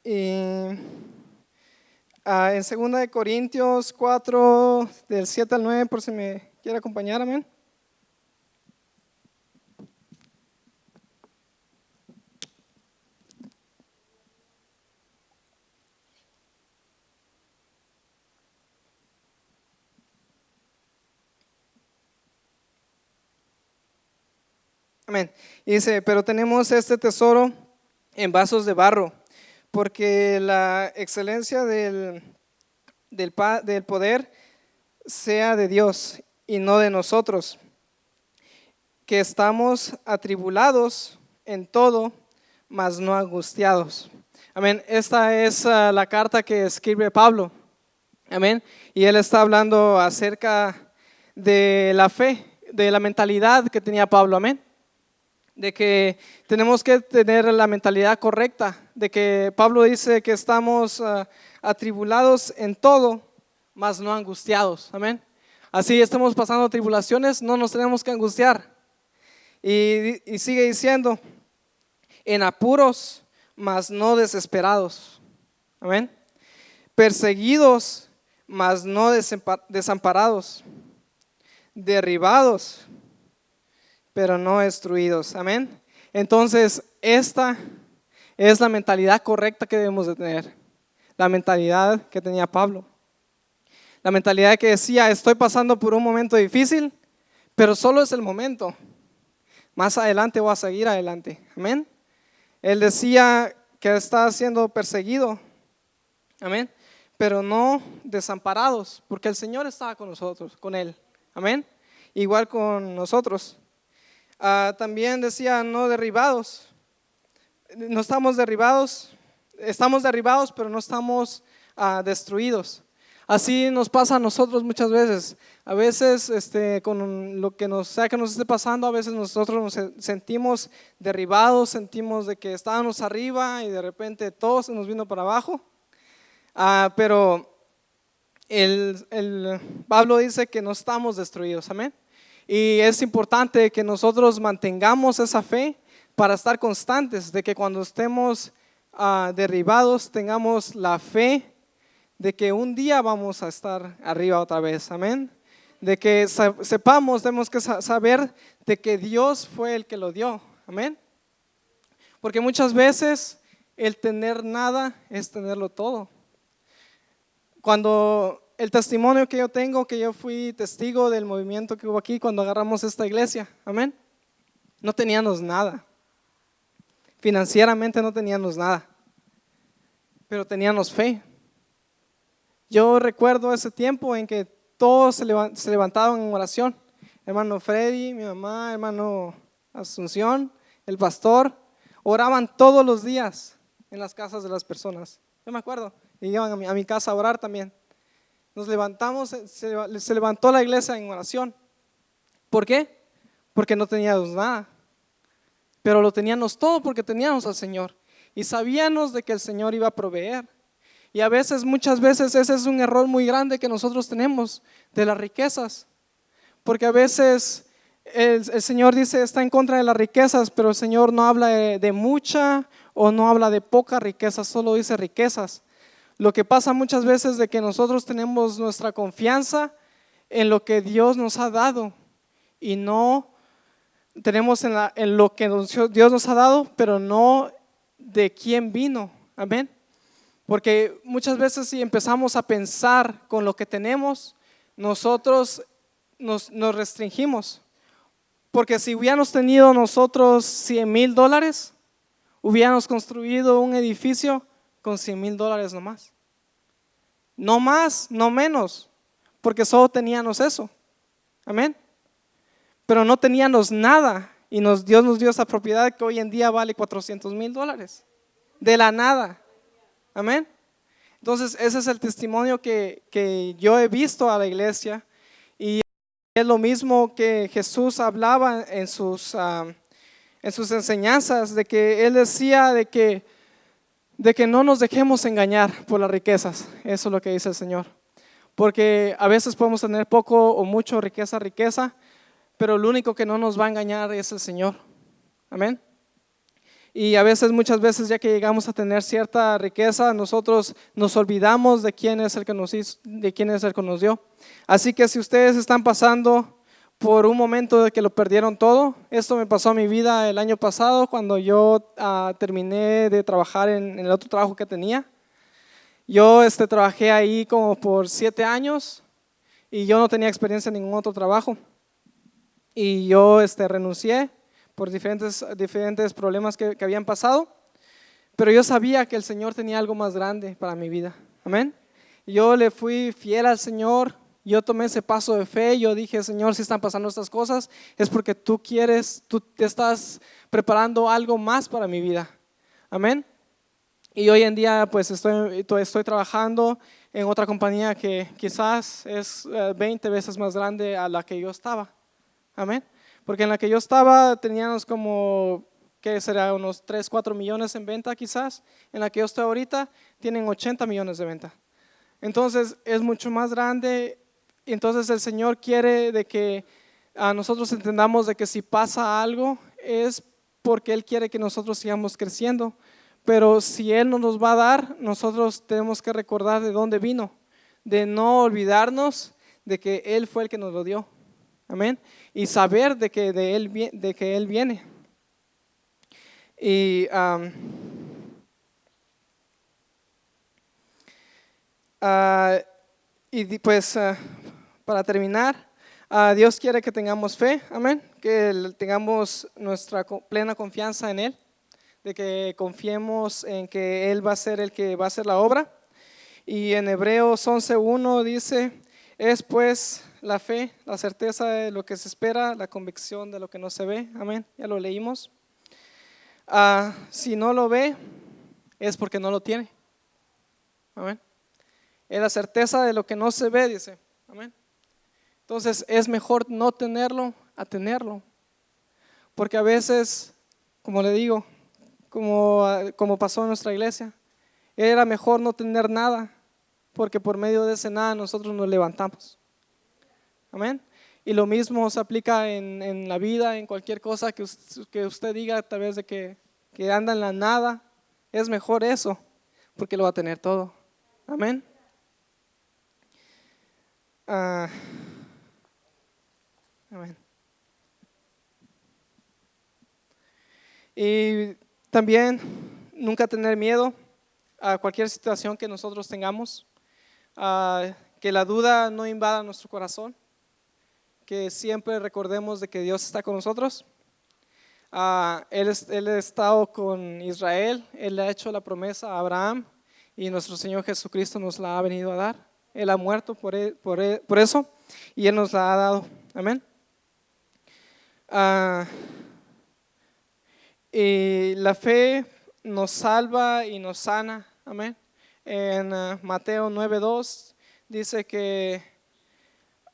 Y en 2 Corintios 4, del 7 al 9, por si me quiere acompañar, amén. Amén. Y dice, pero tenemos este tesoro en vasos de barro, porque la excelencia del poder sea de Dios y no de nosotros, que estamos atribulados en todo, mas no angustiados. Amén. Esta es la carta que escribe Pablo. Amén. Y él está hablando acerca de la fe, de la mentalidad que tenía Pablo. Amén. De que tenemos que tener la mentalidad correcta, de que Pablo dice que estamos atribulados en todo, mas no angustiados. Amén. Así estamos pasando tribulaciones, no nos tenemos que angustiar. Y sigue diciendo, en apuros, mas no desesperados. Amén. Perseguidos, mas no desamparados. Derribados, pero no destruidos. Amén. Entonces, esta es la mentalidad correcta que debemos de tener. La mentalidad que tenía Pablo. La mentalidad que decía, estoy pasando por un momento difícil, pero solo es el momento. Más adelante voy a seguir adelante. Amén. Él decía que estaba siendo perseguido. Amén. Pero no desamparados, porque el Señor estaba con nosotros, con él. Amén. Igual con nosotros. También decía no derribados. No estamos derribados. Estamos derribados, pero no estamos destruidos. Así nos pasa a nosotros muchas veces. A veces con lo que sea que nos esté pasando, a veces nosotros nos sentimos derribados, sentimos de que estábamos arriba y de repente todo se nos vino para abajo. Pero Pablo dice que no estamos destruidos, amén. Y es importante que nosotros mantengamos esa fe para estar constantes, de que cuando estemos derribados tengamos la fe de que un día vamos a estar arriba otra vez, amén. De que tenemos que saber de que Dios fue el que lo dio, amén. Porque muchas veces el tener nada es tenerlo todo. Cuando el testimonio que yo tengo, que yo fui testigo del movimiento que hubo aquí cuando agarramos esta iglesia, amén. No teníamos nada. Financieramente no teníamos nada, pero teníamos fe. Yo recuerdo ese tiempo en que todos se levantaron en oración. Hermano Freddy, mi mamá, hermano Asunción, el pastor, oraban todos los días en las casas de las personas. Yo me acuerdo, y iban a mi casa a orar también. Nos levantamos, se levantó la iglesia en oración. ¿Por qué? Porque no teníamos nada, pero lo teníamos todo porque teníamos al Señor y sabíamos de que el Señor iba a proveer. Y a veces, muchas veces, ese es un error muy grande que nosotros tenemos de las riquezas, porque a veces el Señor dice está en contra de las riquezas, pero el Señor no habla de mucha o no habla de poca riqueza, solo dice riquezas. Lo que pasa muchas veces de que nosotros tenemos nuestra confianza en lo que Dios nos ha dado y no tenemos en lo que Dios nos ha dado, pero no de quién vino. Amén. Porque muchas veces si empezamos a pensar con lo que tenemos, nosotros nos restringimos. Porque si hubiéramos tenido nosotros $100,000, hubiéramos construido un edificio con $100,000 nomás. No más, no menos, porque solo teníamos eso. Amén. Pero no teníamos nada y Dios nos dio esa propiedad que hoy en día vale $400,000. De la nada. Amén. Entonces ese es el testimonio que yo he visto a la iglesia y es lo mismo que Jesús hablaba en sus enseñanzas, de que Él decía de que no nos dejemos engañar por las riquezas. Eso es lo que dice el Señor. Porque a veces podemos tener poco o mucho riqueza, pero lo único que no nos va a engañar es el Señor. Amén. Y a veces, muchas veces, ya que llegamos a tener cierta riqueza, nosotros nos olvidamos de quién es el que nos hizo, de quién es el que nos dio. Así que si ustedes están pasando por un momento de que lo perdieron todo, esto me pasó a mi vida el año pasado cuando yo terminé de trabajar en el otro trabajo que tenía. Yo trabajé ahí como por 7 años y yo no tenía experiencia en ningún otro trabajo. Y yo renuncié por diferentes problemas que habían pasado, pero yo sabía que el Señor tenía algo más grande para mi vida. Amén. Y yo le fui fiel al Señor, yo tomé ese paso de fe, yo dije, Señor, si están pasando estas cosas, es porque tú te estás preparando algo más para mi vida. Amén. Y hoy en día pues estoy trabajando en otra compañía que quizás es 20 veces más grande a la que yo estaba. Amén. Porque en la que yo estaba teníamos como, ¿qué será? Unos 3, 4 millones en venta quizás. En la que yo estoy ahorita tienen 80 millones de venta. Entonces es mucho más grande. Entonces el Señor quiere de que nosotros entendamos de que si pasa algo es porque Él quiere que nosotros sigamos creciendo. Pero si Él no nos va a dar, nosotros tenemos que recordar de dónde vino. De no olvidarnos de que Él fue el que nos lo dio. Amén. Y saber de que Él viene. Y para terminar, Dios quiere que tengamos fe, amén, que tengamos nuestra plena confianza en Él, de que confiemos en que Él va a ser el que va a hacer la obra. Y en Hebreos 11:1 dice, es pues la fe, la certeza de lo que se espera, la convicción de lo que no se ve, amén, ya lo leímos. Si no lo ve, es porque no lo tiene, amén. Es la certeza de lo que no se ve, dice, amén. Entonces es mejor no tenerlo a tenerlo, porque a veces, como le digo, como pasó en nuestra iglesia, era mejor no tener nada, porque por medio de ese nada nosotros nos levantamos, amén. Y lo mismo se aplica en la vida, en cualquier cosa que usted diga, tal vez de que anda en la nada, es mejor eso, porque lo va a tener todo, amén. Amén. Y también nunca tener miedo a cualquier situación que nosotros tengamos, que la duda no invada nuestro corazón, que siempre recordemos de que Dios está con nosotros. Él ha estado con Israel, Él le ha hecho la promesa a Abraham y nuestro Señor Jesucristo nos la ha venido a dar. Él ha muerto por eso y Él nos la ha dado. Amén. Ah, y la fe nos salva y nos sana. Amén. En Mateo 9:2 dice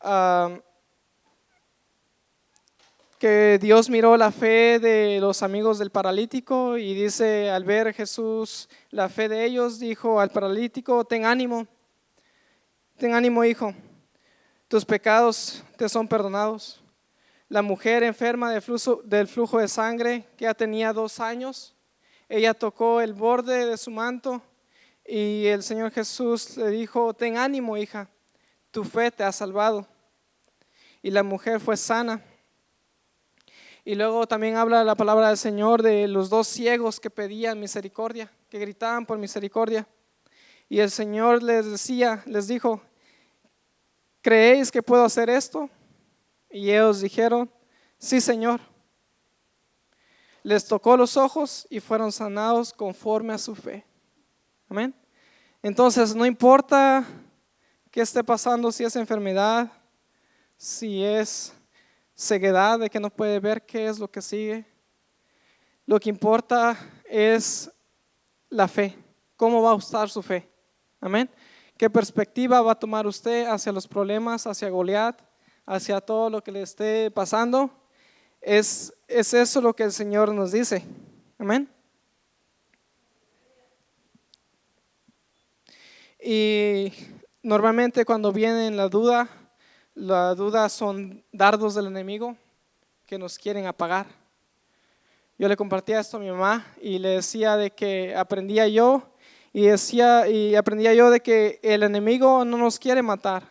ah, que Dios miró la fe de los amigos del paralítico y dice, al ver Jesús la fe de ellos, dijo al paralítico, ten ánimo, hijo, tus pecados te son perdonados. La mujer enferma del flujo de sangre, que ya tenía 2 años, ella tocó el borde de su manto y el Señor Jesús le dijo, ten ánimo, hija, tu fe te ha salvado. Y la mujer fue sana. Y luego también habla la palabra del Señor de los 2 ciegos que pedían misericordia, que gritaban por misericordia. Y el Señor les dijo, ¿creéis que puedo hacer esto? Y ellos dijeron, sí, Señor. Les tocó los ojos y fueron sanados conforme a su fe. Amén. Entonces, no importa qué esté pasando, si es enfermedad, si es ceguedad de que no puede ver qué es lo que sigue. Lo que importa es la fe. ¿Cómo va a usar su fe? Amén. ¿Qué perspectiva va a tomar usted hacia los problemas, hacia Goliat, hacia todo lo que le esté pasando? Es eso lo que el Señor nos dice. Amén. Y normalmente cuando viene la duda son dardos del enemigo que nos quieren apagar. Yo le compartía esto a mi mamá y le decía de que aprendía yo de que el enemigo no nos quiere matar.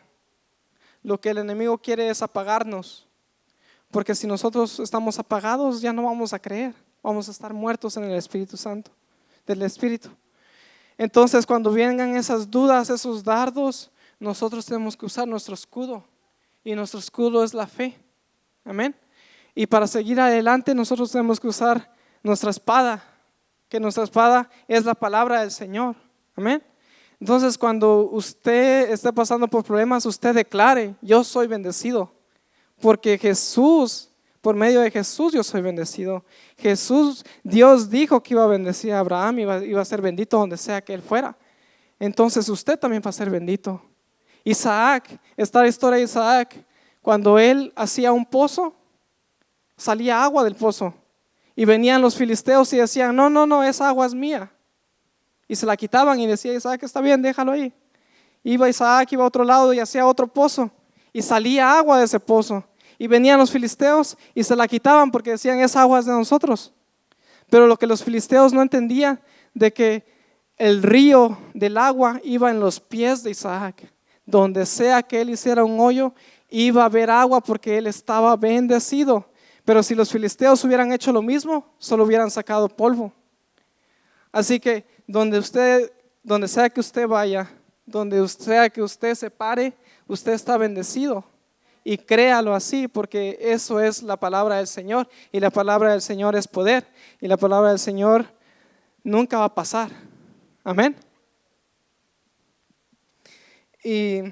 Lo que el enemigo quiere es apagarnos. Porque si nosotros estamos apagados, ya no vamos a creer. Vamos a estar muertos en el Espíritu Santo, del Espíritu. Entonces, cuando vengan esas dudas, esos dardos, nosotros tenemos que usar nuestro escudo. Y nuestro escudo es la fe. Amén. Y para seguir adelante, nosotros tenemos que usar nuestra espada. Que nuestra espada es la palabra del Señor. Amén. Entonces, cuando usted esté pasando por problemas, usted declare, yo soy bendecido. Porque Jesús, por medio de Jesús yo soy bendecido. Dios dijo que iba a bendecir a Abraham, iba a ser bendito donde sea que él fuera. Entonces usted también va a ser bendito. Isaac, está la historia de Isaac, cuando él hacía un pozo, salía agua del pozo. Y venían los filisteos y decían, no, esa agua es mía. Y se la quitaban y decía Isaac, está bien, déjalo ahí. Iba Isaac, iba a otro lado y hacía otro pozo. Y salía agua de ese pozo. Y venían los filisteos y se la quitaban porque decían, esa agua es de nosotros. Pero lo que los filisteos no entendían, de que el río del agua iba en los pies de Isaac. Donde sea que él hiciera un hoyo, iba a haber agua porque él estaba bendecido. Pero si los filisteos hubieran hecho lo mismo, solo hubieran sacado polvo. Así que donde sea que usted vaya, donde sea que usted se pare, usted está bendecido. Y créalo así, porque eso es la palabra del Señor. Y la palabra del Señor es poder. Y la palabra del Señor nunca va a pasar. Amén. Y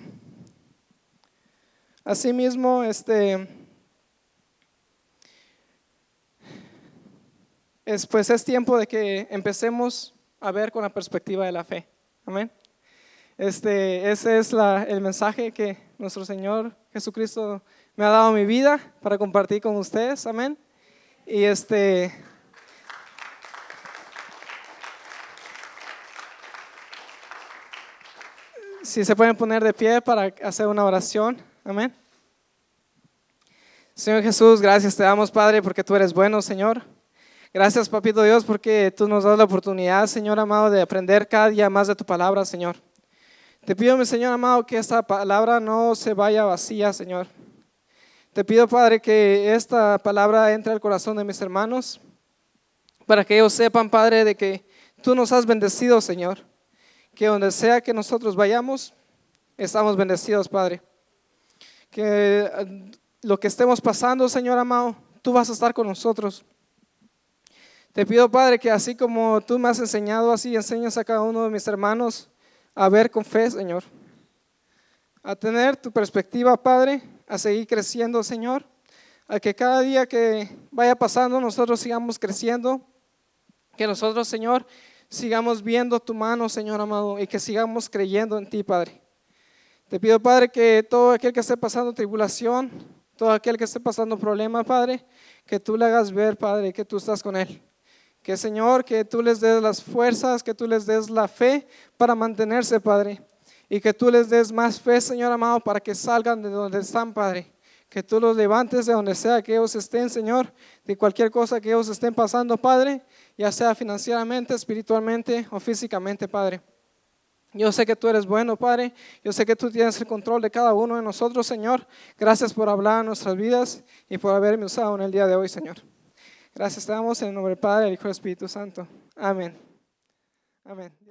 asimismo, es tiempo de que empecemos a ver con la perspectiva de la fe. Amén. Ese es el mensaje que nuestro Señor Jesucristo me ha dado a mi vida para compartir con ustedes. Amén. Y si se pueden poner de pie para hacer una oración. Amén. Señor Jesús, gracias te damos, Padre, porque tú eres bueno, Señor. Gracias, Papito Dios, porque tú nos das la oportunidad, Señor amado, de aprender cada día más de tu palabra, Señor. Te pido, mi Señor amado, que esta palabra no se vaya vacía, Señor. Te pido, Padre, que esta palabra entre al corazón de mis hermanos, para que ellos sepan, Padre, de que tú nos has bendecido, Señor. Que donde sea que nosotros vayamos, estamos bendecidos, Padre. Que lo que estemos pasando, Señor amado, tú vas a estar con nosotros. Te pido, Padre, que así como tú me has enseñado, así enseñas a cada uno de mis hermanos a ver con fe, Señor. a tener tu perspectiva, Padre, a seguir creciendo, Señor, a que cada día que vaya pasando nosotros sigamos creciendo, que nosotros, Señor, sigamos viendo tu mano, Señor amado, y que sigamos creyendo en ti, Padre. Te pido, Padre, que todo aquel que esté pasando tribulación, todo aquel que esté pasando problema, Padre, que tú le hagas ver, Padre, que tú estás con él. Que, Señor, que tú les des las fuerzas, que tú les des la fe para mantenerse, Padre. Y que tú les des más fe, Señor amado, para que salgan de donde están, Padre. Que tú los levantes de donde sea que ellos estén, Señor, de cualquier cosa que ellos estén pasando, Padre, ya sea financieramente, espiritualmente o físicamente, Padre. Yo sé que tú eres bueno, Padre. Yo sé que tú tienes el control de cada uno de nosotros, Señor. Gracias por hablar en nuestras vidas y por haberme usado en el día de hoy, Señor. Gracias te damos en el nombre del Padre, el Hijo y el Espíritu Santo. Amén. Amén.